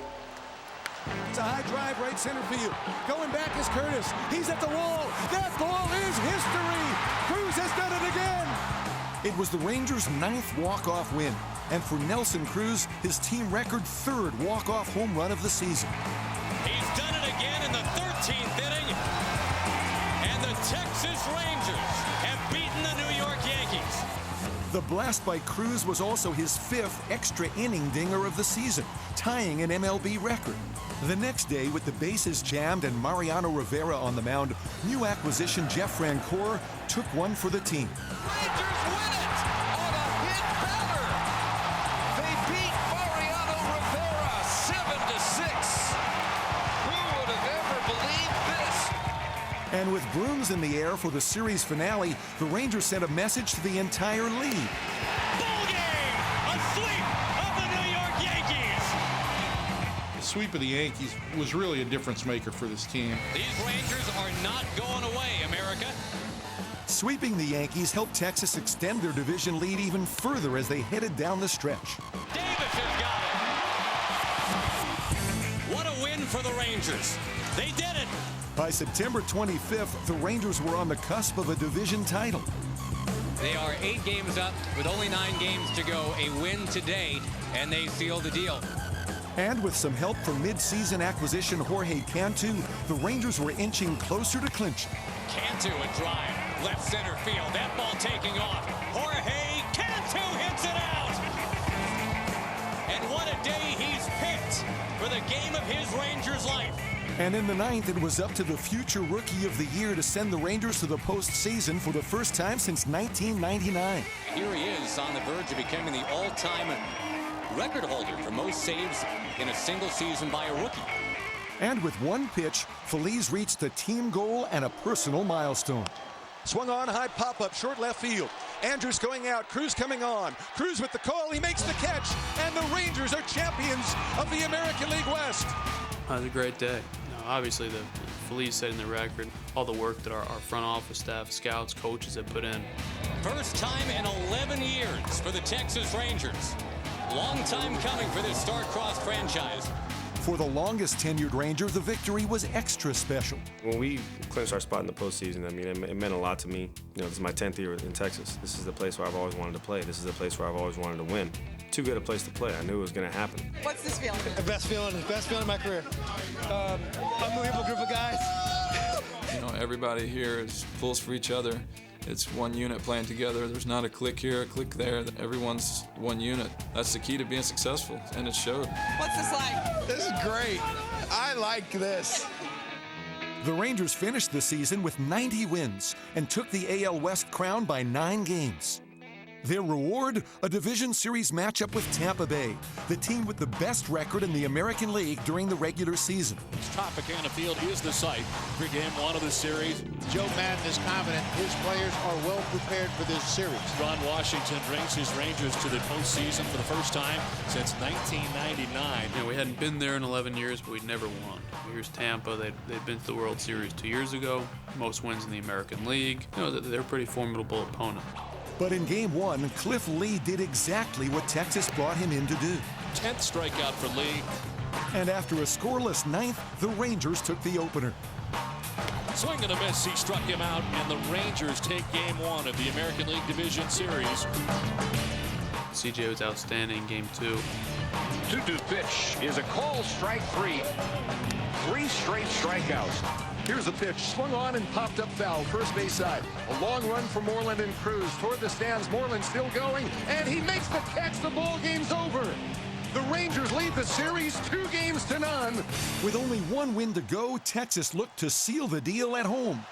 It's a high drive right center field. Going back is Curtis. He's at the wall. That ball is history. Cruz has done it again. It was the Rangers' 9th walk-off win. And for Nelson Cruz, his team record 3rd walk-off home run of the season. He's done it again in the 13th inning. And the Texas Rangers have beaten the New York Yankees. The blast by Cruz was also his 5th extra inning dinger of the season, tying an MLB record. The next day, with the bases jammed and Mariano Rivera on the mound, new acquisition Jeff Francoeur took one for the team. Rangers win it on a hit batter. They beat Mariano Rivera 7-6. Who would have ever believed this? And with brooms in the air for the series finale, the Rangers sent a message to the entire league. Ball game! A sweep of the New York Yankees! The sweep of the Yankees was really a difference maker for this team. These Rangers are not going away, America. Sweeping the Yankees helped Texas extend their division lead even further as they headed down the stretch. Davis has got it. What a win for the Rangers. They did it. By September 25th, the Rangers were on the cusp of a division title. They are 8 games up with only 9 games to go. A win today, and they seal the deal. And with some help from mid-season acquisition Jorge Cantu, the Rangers were inching closer to clinching. Cantu a drive, left center field. That ball taking off. Jorge Cantu hits it out. And what a day he's picked for the game of his Rangers life. And in the 9th, it was up to the future Rookie of the Year to send the Rangers to the postseason for the first time since 1999. Here he is on the verge of becoming the all-time record holder for most saves in a single season by a rookie. And with one pitch, Feliz reached a team goal and a personal milestone. Swung on, high pop-up, short left field. Andrews going out, Cruz coming on. Cruz with the call, he makes the catch, and the Rangers are champions of the American League West. It was a great day. Obviously, the Feliz setting the record, all the work that our front office staff, scouts, coaches have put in. First time in 11 years for the Texas Rangers. Long time coming for this star-crossed franchise. For the longest tenured Ranger, the victory was extra special. When we clinched our spot in the postseason, I mean, it meant a lot to me. You know, this is my 10th year in Texas. This is the place where I've always wanted to play. This is the place where I've always wanted to win. Too good a place to play. I knew it was going to happen. What's this feeling? The best feeling of my career. Unbelievable group of guys. You know, everybody here pulls for each other. It's one unit playing together. There's not a click here, a click there. Everyone's one unit. That's the key to being successful, and it showed. What's this like? This is great. I like this. The Rangers finished the season with 90 wins and took the AL West crown by 9 games. Their reward, a Division Series matchup with Tampa Bay, the team with the best record in the American League during the regular season. Tropicana Field is the site for game 1 of the series. Joe Madden is confident his players are well prepared for this series. Ron Washington brings his Rangers to the postseason for the first time since 1999. You know, we hadn't been there in 11 years, but we'd never won. Here's Tampa. They'd been to the World Series 2 years ago. Most wins in the American League. You know, they're a pretty formidable opponent. But in Game 1, Cliff Lee did exactly what Texas brought him in to do. 10th strikeout for Lee. And after a scoreless ninth, the Rangers took the opener. Swing and a miss, he struck him out, and the Rangers take Game 1 of the American League Division Series. CJ was outstanding in Game 2. 2-2 pitch is a call, strike 3. 3 straight strikeouts. Here's the pitch, swung on and popped up foul, first base side. A long run for Moreland and Cruz toward the stands. Moreland still going, and he makes the catch. The ball game's over. The Rangers lead the series 2-0. With only one win to go, Texas looked to seal the deal at home.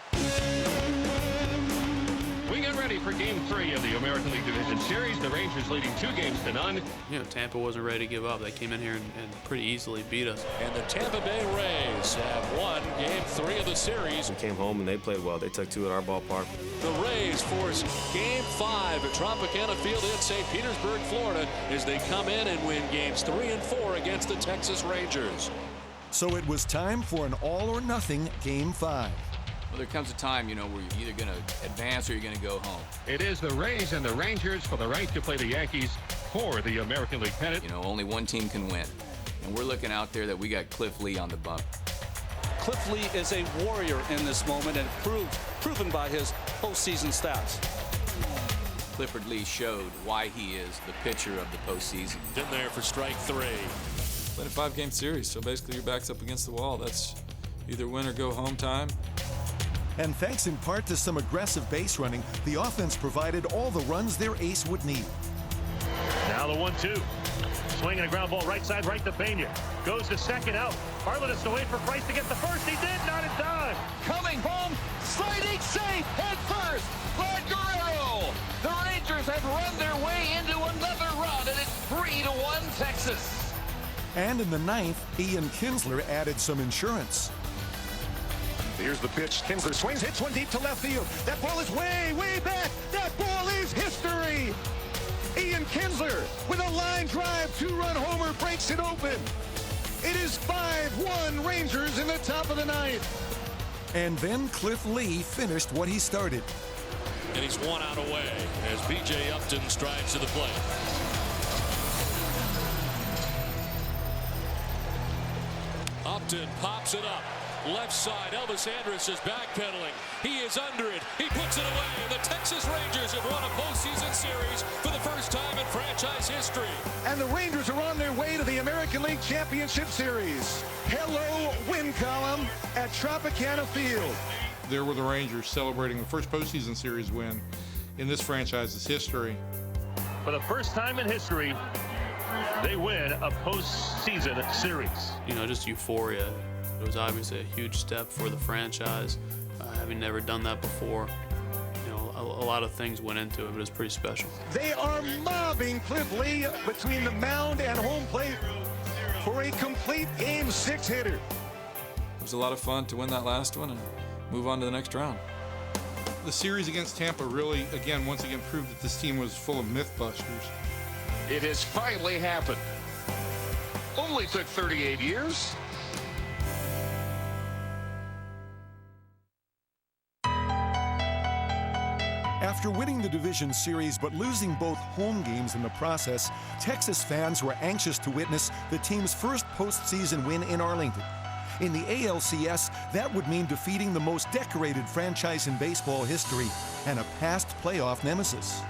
We get ready for Game 3 of the American League Division Series. The Rangers leading 2-0. You know, Tampa wasn't ready to give up. They came in here and pretty easily beat us. And the Tampa Bay Rays have won Game 3 of the series. We came home and they played well. They took 2 at our ballpark. The Rays force Game 5 at Tropicana Field in St. Petersburg, Florida, as they come in and win Games 3 and 4 against the Texas Rangers. So it was time for an all-or-nothing Game 5. Well, there comes a time, you know, where you're either going to advance or you're going to go home. It is the Rays and the Rangers for the right to play the Yankees for the American League pennant. You know, only one team can win. And we're looking out there that we got Cliff Lee on the bump. Cliff Lee is a warrior in this moment and proven by his postseason stats. Clifford Lee showed why he is the pitcher of the postseason. In there for strike 3. Played a 5-game series, so basically your back's up against the wall. That's either win or go home time. And thanks in part to some aggressive base running, the offense provided all the runs their ace would need. Now the 1-2. Swinging a ground ball right side, right to Pena. Goes to second out. Bartlett has to wait for Price to get the first. He did, not in time. Coming home, sliding safe, head first, Vlad Guerrero. The Rangers have run their way into another run, and it's 3-1 Texas. And in the ninth, Ian Kinsler added some insurance. Here's the pitch. Kinsler swings, hits one deep to left field. That ball is way, way back. That ball is history. Ian Kinsler with a line drive, 2-run homer breaks it open. It is 5-1 Rangers in the top of the ninth. And then Cliff Lee finished what he started. And he's 1 out away as B.J. Upton strides to the plate. Upton pops it up. Left side, Elvis Andrus is backpedaling. He is under it. He puts it away. And the Texas Rangers have won a postseason series for the first time in franchise history. And the Rangers are on their way to the American League Championship Series. Hello, win column at Tropicana Field. There were the Rangers celebrating the first postseason series win in this franchise's history. For the first time in history, they win a postseason series. You know, just euphoria. It was obviously a huge step for the franchise, having never done that before. You know, a lot of things went into it, but it was pretty special. They are mobbing Cliff Lee between the mound and home plate for a complete Game 6 hitter. It was a lot of fun to win that last one and move on to the next round. The series against Tampa really, once again proved that this team was full of mythbusters. It has finally happened. Only took 38 years. After winning the division series but losing both home games in the process, Texas fans were anxious to witness the team's first postseason win in Arlington. In the ALCS, that would mean defeating the most decorated franchise in baseball history and a past playoff nemesis.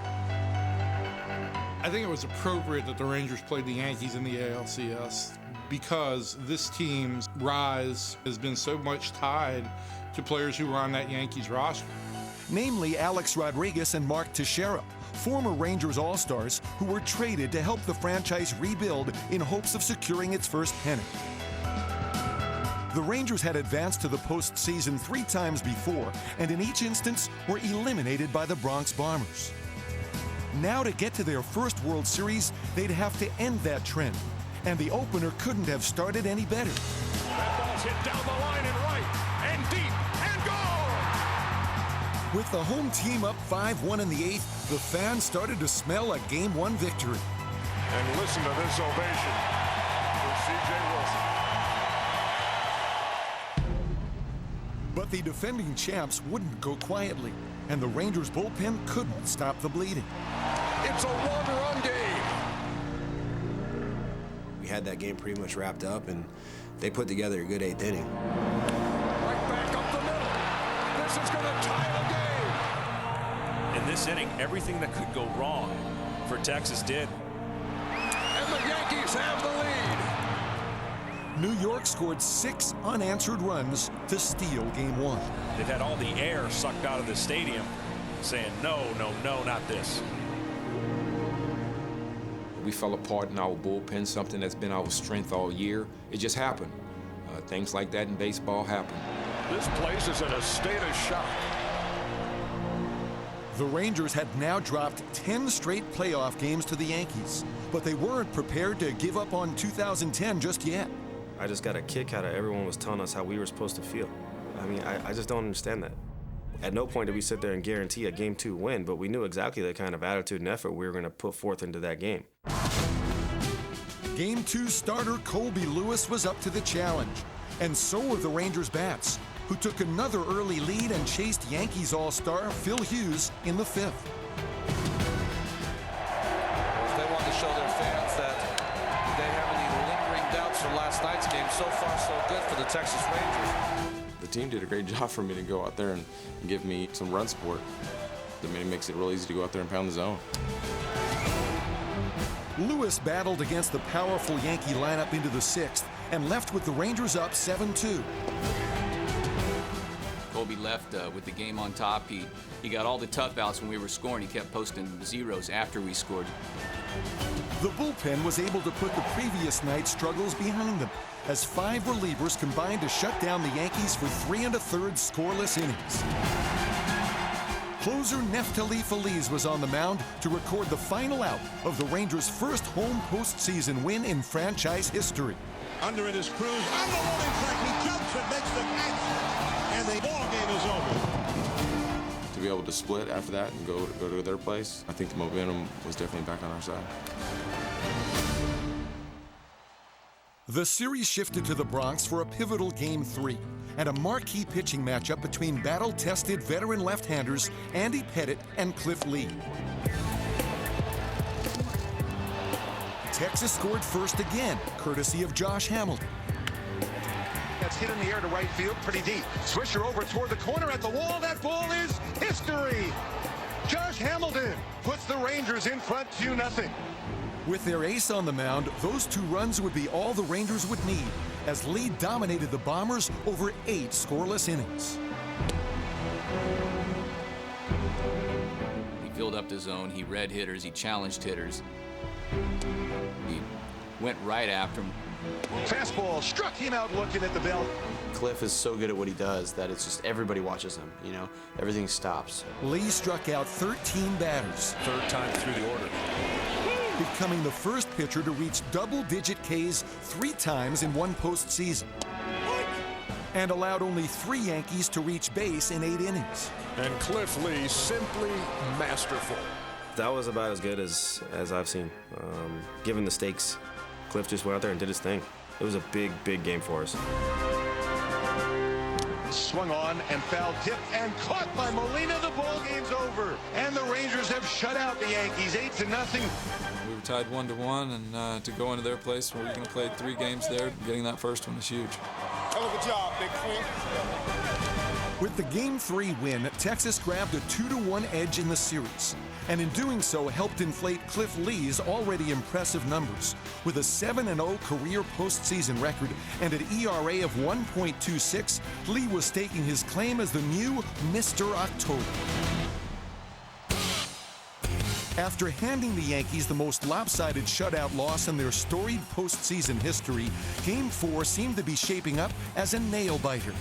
I think it was appropriate that the Rangers played the Yankees in the ALCS because this team's rise has been so much tied to players who were on that Yankees roster. Namely Alex Rodriguez and Mark Teixeira, former Rangers All-Stars who were traded to help the franchise rebuild in hopes of securing its first pennant. The Rangers had advanced to the postseason 3 times before, and in each instance were eliminated by the Bronx Bombers. now to get to their first World Series, they'd have to end that trend. And the opener couldn't have started any better. That ball's hit down the line and right, and deep, and gone! With the home team up 5-1 in the 8th, the fans started to smell a Game 1 victory. And listen to this ovation for C.J. Wilson. But the defending champs wouldn't go quietly, and the Rangers bullpen couldn't stop the bleeding. It's a one-run game. We had that game pretty much wrapped up, and they put together a good 8th inning. Right back up the middle. This is going to tie the game. In this inning, everything that could go wrong for Texas did. And the Yankees have the lead. New York scored 6 unanswered runs to steal Game 1. They've had all the air sucked out of the stadium, saying, no, no, no, not this. We fell apart in our bullpen, something that's been our strength all year. It just happened. Things like that in baseball happen. This place is in a state of shock. The Rangers had now dropped 10 straight playoff games to the Yankees, but they weren't prepared to give up on 2010 just yet. I just got a kick out of everyone was telling us how we were supposed to feel. I mean, I just don't understand that. At no point did we sit there and guarantee a Game 2 win, but we knew exactly the kind of attitude and effort we were going to put forth into that game. Game 2 starter Colby Lewis was up to the challenge, and so were the Rangers bats, who took another early lead and chased Yankees all-star Phil Hughes in the 5th. If they want to show their fans that they have any lingering doubts from last night's game, so far so good for the Texas Rangers. The team did a great job for me to go out there and give me some run support. I mean, it makes it real easy to go out there and pound the zone. Lewis battled against the powerful Yankee lineup into the 6th and left with the Rangers up 7-2. Colby left with the game on top. He got all the tough outs when we were scoring. He kept posting zeros after we scored. The bullpen was able to put the previous night's struggles behind them as 5 relievers combined to shut down the Yankees for 3 1/3 scoreless innings. Closer Neftali Feliz was on the mound to record the final out of the Rangers' first home postseason win in franchise history. Under it is Cruz. On the warning track, he jumps and makes the catch, and the ball game is over. To be able to split after that and go to their place, I think the momentum was definitely back on our side. The series shifted to the Bronx for a pivotal Game 3 and a marquee pitching matchup between battle-tested veteran left-handers Andy Pettitte and Cliff Lee. Texas scored first again, courtesy of Josh Hamilton. That's hit in the air to right field, pretty deep. Swisher over toward the corner at the wall. That ball is history. Josh Hamilton puts the Rangers in front 2-0. With their ace on the mound, those 2 runs would be all the Rangers would need, as Lee dominated the Bombers over 8 scoreless innings. He filled up the zone. He read hitters. He challenged hitters. He went right after him. Fastball struck him out looking at the belt. Cliff is so good at what he does that it's just everybody watches him, you know, everything stops. Lee struck out 13 batters. 3rd time through the order. Becoming the first pitcher to reach double-digit Ks 3 times in one postseason. And allowed only 3 Yankees to reach base in 8 innings. And Cliff Lee simply masterful. That was about as good as I've seen. Given the stakes, Cliff just went out there and did his thing. It was a big, big game for us. Swung on and foul tip and caught by Molina. The ball game's over. And the Rangers have shut out the Yankees 8-0. We were tied 1-1, and to go into their place where we're going to play 3 games there, getting that first one is huge. Hell of a job, Big Queen. With the Game 3 win, Texas grabbed a 2-1 edge in the series, and in doing so helped inflate Cliff Lee's already impressive numbers. With a 7-0 career postseason record and an ERA of 1.26, Lee was staking his claim as the new Mr. October. After handing the Yankees the most lopsided shutout loss in their storied postseason history, Game 4 seemed to be shaping up as a nail-biter.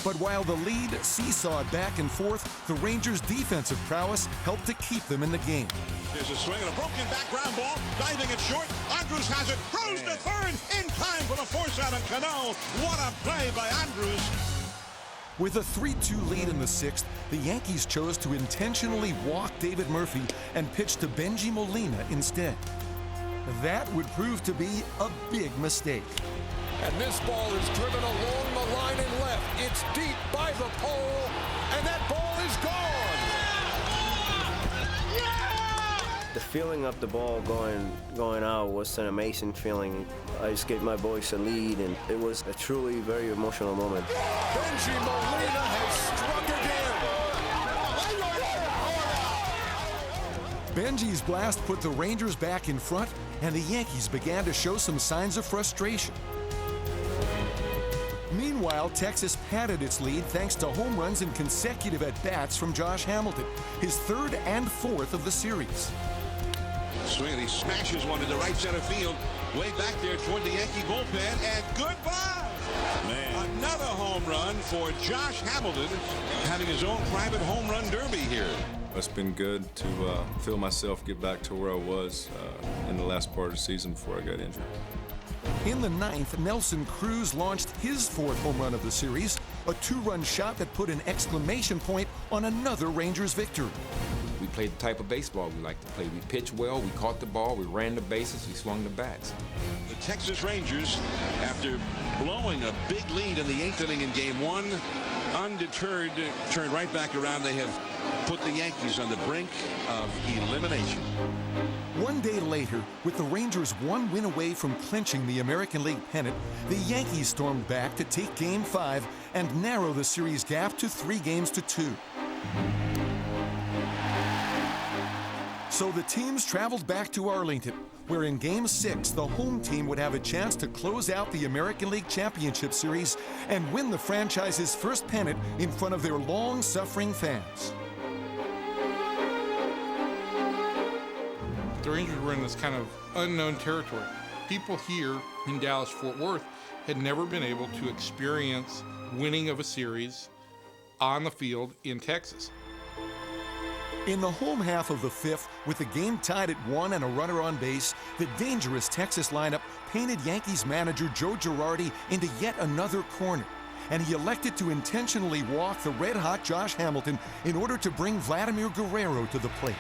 But while the lead seesawed back and forth, the Rangers' defensive prowess helped to keep them in the game. There's a swing and a broken back ground ball. Diving it short. Andrews has it. Throws to third. In time for the force out on Cano. What a play by Andrews. With a 3-2 lead in the sixth, the Yankees chose to intentionally walk David Murphy and pitch to Bengie Molina instead. That would prove to be a big mistake. And this ball is driven along the line and left. It's deep by the pole, and that ball is gone. The feeling of the ball going out was an amazing feeling. I just gave my boys a lead, and it was a truly very emotional moment. Bengie Molina has struck again. Bengie's blast put the Rangers back in front, and the Yankees began to show some signs of frustration. Meanwhile, Texas padded its lead thanks to home runs and consecutive at-bats from Josh Hamilton, his third and fourth of the series. Swing, and he smashes one into right center field, way back there toward the Yankee bullpen, and goodbye! Man. Another home run for Josh Hamilton, having his own private home run derby here. It's been good to feel myself get back to where I was in the last part of the season before I got injured. In the ninth, Nelson Cruz launched his fourth home run of the series, a two-run shot that put an exclamation point on another Rangers victory. We played the type of baseball we like to play. We pitched well, we caught the ball, we ran the bases, we swung the bats. The Texas Rangers, after blowing a big lead in the eighth inning in game one, undeterred, turned right back around. They have put the Yankees on the brink of elimination. One day later, with the Rangers one win away from clinching the American League pennant, the Yankees stormed back to take Game 5 and narrow the series gap to 3-2. So the teams traveled back to Arlington, where in Game 6, the home team would have a chance to close out the American League Championship Series and win the franchise's first pennant in front of their long-suffering fans. The Rangers were in this kind of unknown territory. People here in Dallas-Fort Worth had never been able to experience winning of a series on the field in Texas. In the home half of the fifth, with the game tied at 1 and a runner on base, the dangerous Texas lineup painted Yankees manager Joe Girardi into yet another corner, and he elected to intentionally walk the red-hot Josh Hamilton in order to bring Vladimir Guerrero to the plate.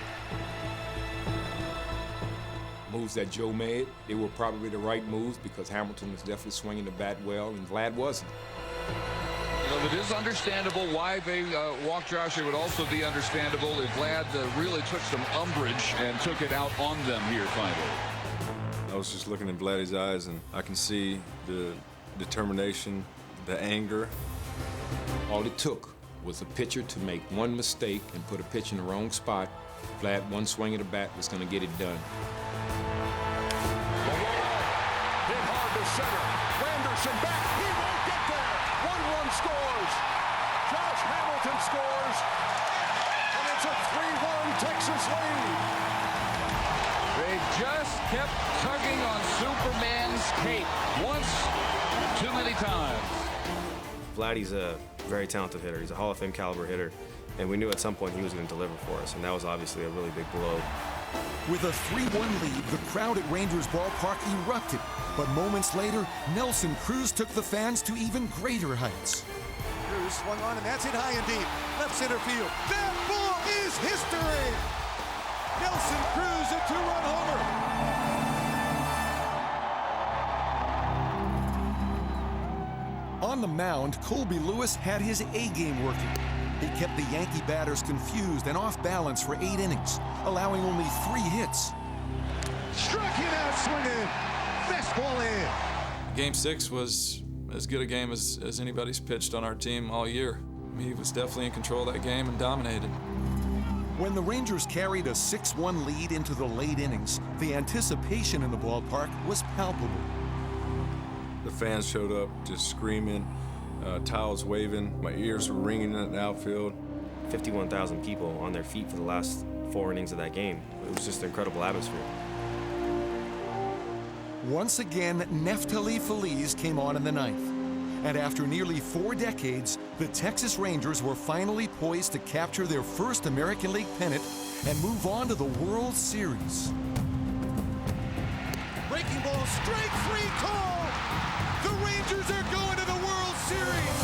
Moves that Joe made, they were probably the right moves because Hamilton was definitely swinging the bat well and Vlad wasn't. You know, it is understandable why they walked Josh. It would also be understandable if Vlad really took some umbrage and took it out on them here finally. I was just looking in Vladdy's eyes, and I can see the determination, the anger. All it took was a pitcher to make one mistake and put a pitch in the wrong spot. Vlad, one swing of the bat was going to get it done. Hit hard to center. Randerson back. He won't get there. One run scores. Josh Hamilton scores. And it's a 3-1 Texas lead. They just kept tugging on Superman's cape once too many times. Vladdy's a very talented hitter. He's a Hall of Fame caliber hitter. And we knew at some point he was going to deliver for us. And that was obviously a really big blow. With a 3-1 lead, the crowd at Rangers Ballpark erupted. But moments later, Nelson Cruz took the fans to even greater heights. Cruz swung on, and that's it high and deep. Left center field. That ball is history! Nelson Cruz, a two-run homer. On the mound, Colby Lewis had his A-game working. He kept the Yankee batters confused and off balance for 8 innings, allowing only 3 hits. Struck him out swinging. Fastball in. Game 6 was as good a game as anybody's pitched on our team all year. He was definitely in control of that game and dominated. When the Rangers carried a 6-1 lead into the late innings, the anticipation in the ballpark was palpable. The fans showed up just screaming, towels waving, my ears were ringing in the outfield. 51,000 people on their feet for the last 4 innings of that game. It was just an incredible atmosphere. Once again, Neftali Feliz came on in the ninth. And after nearly 4 decades, the Texas Rangers were finally poised to capture their first American League pennant and move on to the World Series. Breaking ball, strike three call. The Rangers are going to the World Series.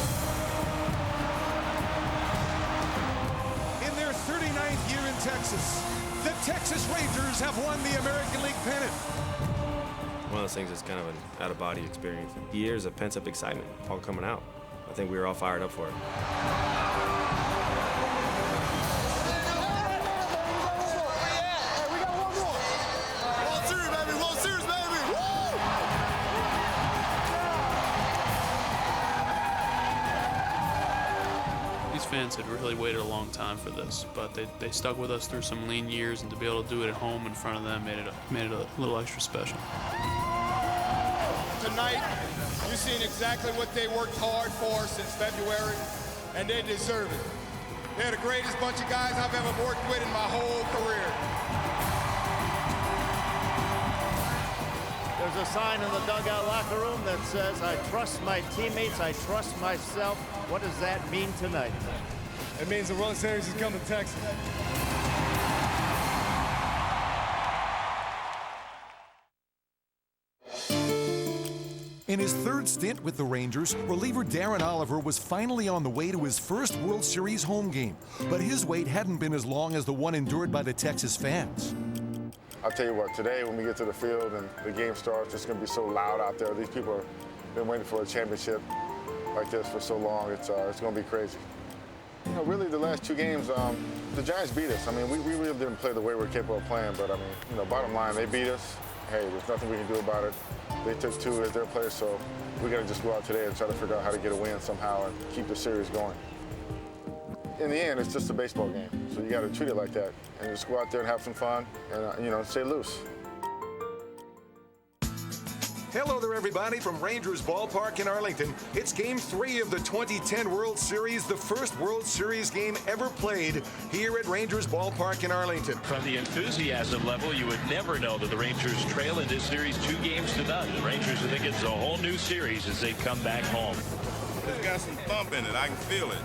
In their 39th year in Texas, the Texas Rangers have won the American League pennant. One of those things is kind of an out-of-body experience. Years of pent-up excitement all coming out. I think we were all fired up for it. World Series, baby! World Series, baby! Woo! These fans had really waited a long time for this, but they stuck with us through some lean years, and to be able to do it at home in front of them made it a little extra special. Tonight, you've seen exactly what they worked hard for since February, and they deserve it. They're the greatest bunch of guys I've ever worked with in my whole career. There's a sign in the dugout locker room that says, "I trust my teammates, I trust myself." What does that mean tonight? It means the World Series is coming to Texas. In his third stint with the Rangers, reliever Darren Oliver was finally on the way to his first World Series home game, but his wait hadn't been as long as the one endured by the Texas fans. I'll tell you what, today when we get to the field and the game starts, it's going to be so loud out there. These people have been waiting for a championship like this for so long. It's going to be crazy. You know, really the last two games, the Giants beat us. I mean, we really didn't play the way we're capable of playing, but I mean, you know, bottom line, they beat us. Hey, there's nothing we can do about it. They took two as their players, so we got to just go out today and try to figure out how to get a win somehow and keep the series going. In the end, it's just a baseball game, so you got to treat it like that and just go out there and have some fun and, you know, stay loose. Hello there, everybody, from Rangers Ballpark in Arlington. It's Game 3 of the 2010 World Series, the first World Series game ever played here at Rangers Ballpark in Arlington. From the enthusiasm level, you would never know that the Rangers trail in this series 2-0. The Rangers I think it's a whole new series as they come back home. It's got some thump in it. I can feel it.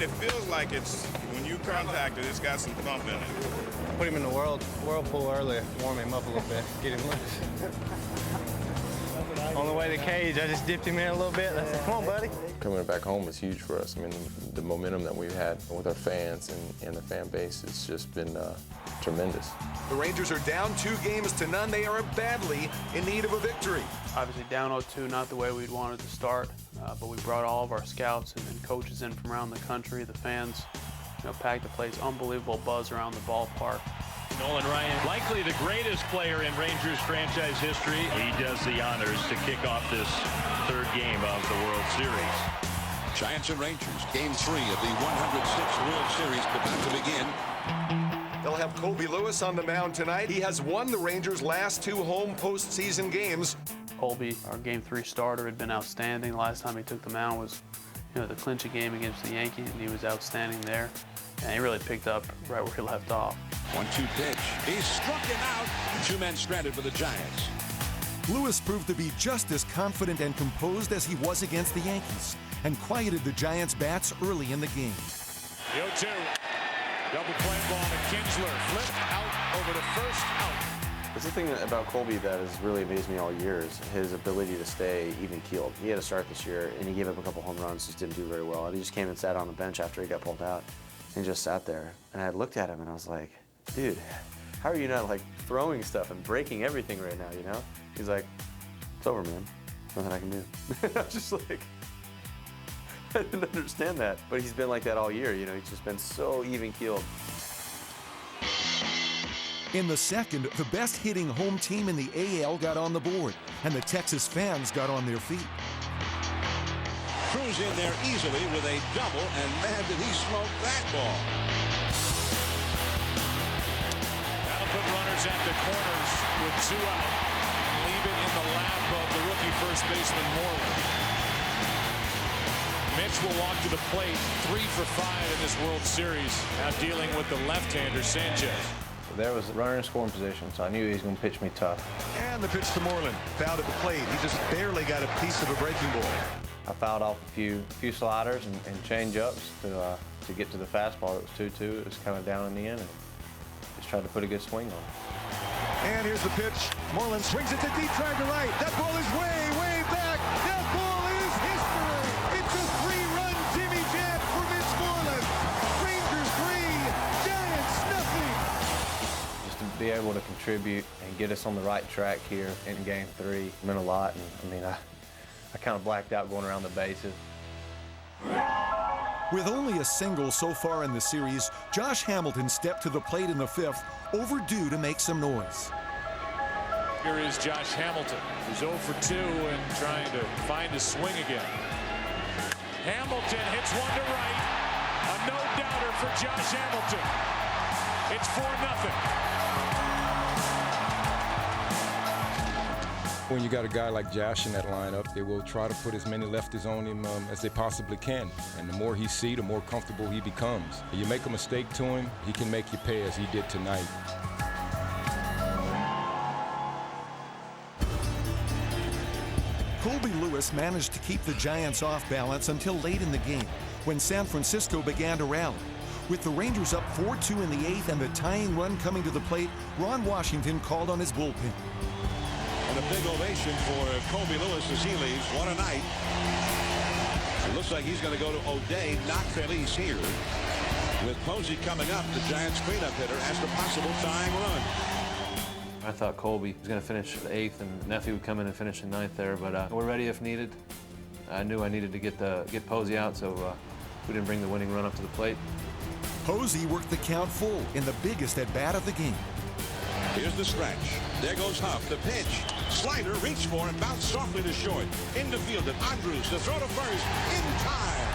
It feels like it's, when you contact it, it's got some thump in it. Put him in the whirlpool earlier, warm him up a little bit, get him loose. On the way to the cage, I just dipped him in a little bit. I said, "Come on, buddy." Coming back home is huge for us. I mean, the momentum that we've had with our fans and the fan base has just been tremendous. The Rangers are down 2-0. They are badly in need of a victory. Obviously down 0-2, not the way we'd wanted to start, but we brought all of our scouts and coaches in from around the country. The fans, packed the place, unbelievable buzz around the ballpark. Nolan Ryan, likely the greatest player in Rangers franchise history. He does the honors to kick off this third game of the World Series. Giants and Rangers, Game 3 of the 106th World Series about to begin. They'll have Colby Lewis on the mound tonight. He has won the Rangers' last 2 home postseason games. Colby, our Game 3 starter, had been outstanding. The last time he took the mound was, the clinch game against the Yankees, and he was outstanding there. And he really picked up right where he left off. 1-2 pitch. He struck him out. 2 men stranded for the Giants. Lewis proved to be just as confident and composed as he was against the Yankees and quieted the Giants' bats early in the game. The 0-2. Double play ball to Kinsler. Flip out over to first, out. There's the thing about Colby that has really amazed me all year is his ability to stay even-keeled. He had a start this year, and he gave up a couple home runs, just didn't do very well. And he just came and sat on the bench after he got pulled out and just sat there. And I looked at him, and I was like, dude, how are you not, throwing stuff and breaking everything right now, He's like, it's over, man. Nothing I can do. I was just like, I didn't understand that. But he's been like that all year, He's just been so even-keeled. In the second, the best hitting home team in the AL got on the board, and the Texas fans got on their feet. Cruz in there easily with a double, and man, did he smoke that ball. That'll put runners at the corners with 2 out. Leave it in the lap of the rookie first baseman Moreland. Mitch will walk to the plate, 3 for 5 in this World Series, now dealing with the left-hander Sanchez. There was a runner in scoring position, so I knew he was going to pitch me tough. And the pitch to Moreland. Fouled at the plate. He just barely got a piece of a breaking ball. I fouled off a few sliders and change-ups to get to the fastball. It was 2-2. It was kind of down in the end, and just tried to put a good swing on it. And here's the pitch. Moreland swings it to deep drive to right. That ball is way back. That ball is history. It's a 3-run Jimmy Jab for Mitch Moreland. Rangers 3, Giants nothing. Just to be able to contribute and get us on the right track here in Game 3 meant a lot. And I mean, I kind of blacked out going around the bases. With only a single so far in the series, Josh Hamilton stepped to the plate in the 5th, overdue to make some noise. Here is Josh Hamilton, who's 0 for 2 and trying to find his swing again. Hamilton hits one to right. A no-doubter for Josh Hamilton. It's 4-0. When you got a guy like Josh in that lineup, they will try to put as many lefties on him as they possibly can. And the more he sees, the more comfortable he becomes. You make a mistake to him, he can make you pay as he did tonight. Colby Lewis managed to keep the Giants off balance until late in the game, when San Francisco began to rally. With the Rangers up 4-2 in the 8th and the tying run coming to the plate, Ron Washington called on his bullpen. And a big ovation for Colby Lewis as he leaves. What a night. It looks like he's going to go to O'Day, not Feliz here. With Posey coming up, the Giants cleanup hitter, as the possible tying run. I thought Colby was going to finish the 8th and Neffy would come in and finish the 9th there, but we're ready if needed. I knew I needed to get Posey out, so we didn't bring the winning run up to the plate. Posey worked the count full in the biggest at-bat of the game. Here's the stretch. There goes Huff. The pitch. Slider, reach for and bounce softly to short. In the field at Andrews. The throw to first. In time.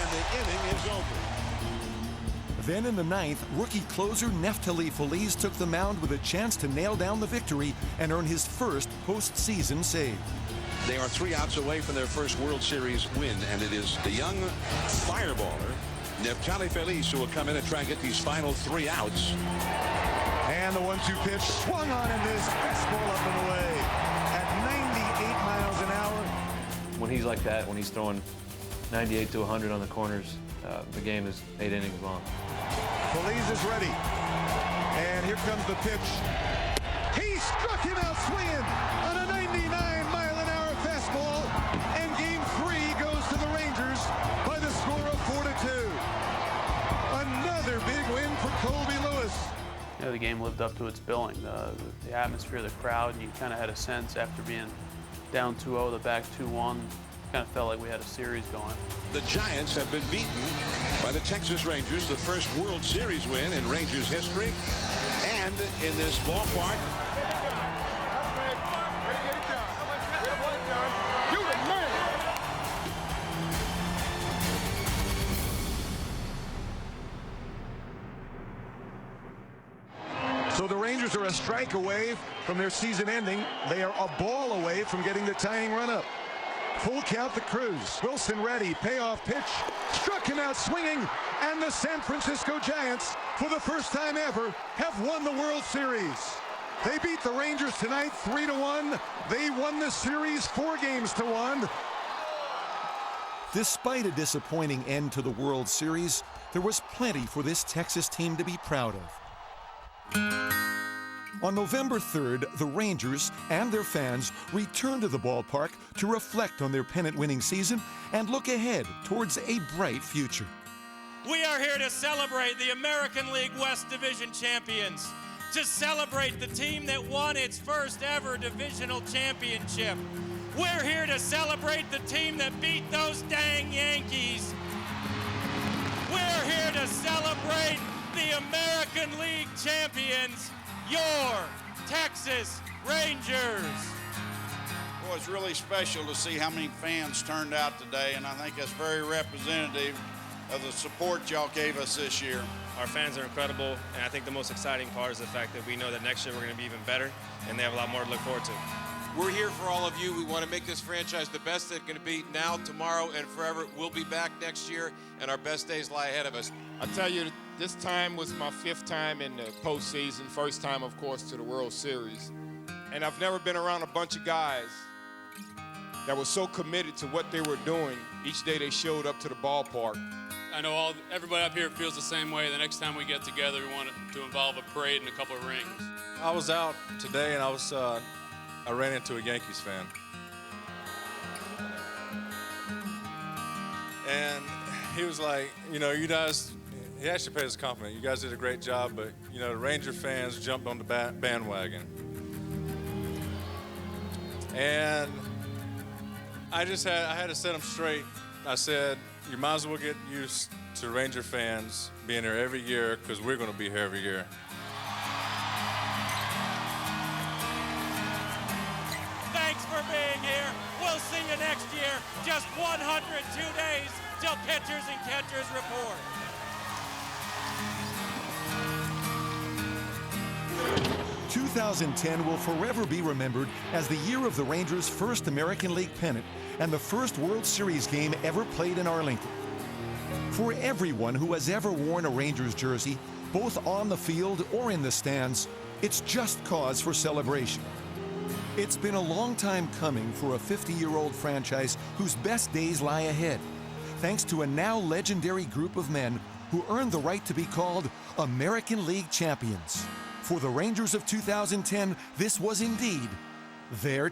And the inning is over. Then in the 9th, rookie closer Neftali Feliz took the mound with a chance to nail down the victory and earn his first postseason save. They are 3 outs away from their first World Series win, and it is the young fireballer, Neftali Feliz, who will come in and try and get these final 3 outs. And the 1-2 pitch swung on and this fastball up and away at 98 miles an hour. When he's like that, when he's throwing 98 to 100 on the corners, the game is 8 innings long. Feliz is ready. And here comes the pitch. He struck him out swinging on a 99-mile-an-hour fastball. And Game 3 goes to the Rangers by the score of 4-2. Another big win for Colby Lewis. You know, the game lived up to its billing. The atmosphere, the crowd, and you kind of had a sense after being down 2-0, the back 2-1, kind of felt like we had a series going. The Giants have been beaten by the Texas Rangers, the first World Series win in Rangers history, and in this ballpark. So the Rangers are a strike away from their season ending. They are a ball away from getting the tying run up. Full count the Cruz. Wilson ready. Payoff pitch. Struck him out swinging. And the San Francisco Giants, for the first time ever, have won the World Series. They beat the Rangers tonight 3-1. They won the series 4-1. Despite a disappointing end to the World Series, there was plenty for this Texas team to be proud of. On November 3rd, the Rangers and their fans returned to the ballpark to reflect on their pennant-winning season and look ahead towards a bright future. We are here to celebrate the American League West Division champions, to celebrate the team that won its first ever divisional championship. We're here to celebrate the team that beat those dang Yankees. We're here to celebrate the American League champions, your Texas Rangers. Well, it's really special to see how many fans turned out today, and I think that's very representative of the support y'all gave us this year. Our fans are incredible, and I think the most exciting part is the fact that we know that next year we're going to be even better, and they have a lot more to look forward to. We're here for all of you. We want to make this franchise the best it's going to be now, tomorrow, and forever. We'll be back next year, and our best days lie ahead of us. I tell you, this time was my 5th time in the postseason. First time, of course, to the World Series. And I've never been around a bunch of guys that was so committed to what they were doing each day they showed up to the ballpark. I know everybody up here feels the same way. The next time we get together, we want to involve a parade and a couple of rings. I was out today and I ran into a Yankees fan. And he was like, you know, you guys, he actually paid us a compliment. You guys did a great job, but, you know, the Ranger fans jumped on the bandwagon. And I had to set him straight. I said, you might as well get used to Ranger fans being here every year because we're going to be here every year. Thanks for being here. We'll see you next year. Just 102 days till pitchers and catchers report. "2010 will forever be remembered as the year of the Rangers' first American League pennant and the first World Series game ever played in Arlington. For everyone who has ever worn a Rangers jersey, both on the field or in the stands, it's just cause for celebration. It's been a long time coming for a 50-year-old franchise whose best days lie ahead, thanks to a now legendary group of men who earned the right to be called American League champions. For the Rangers of 2010, this was indeed their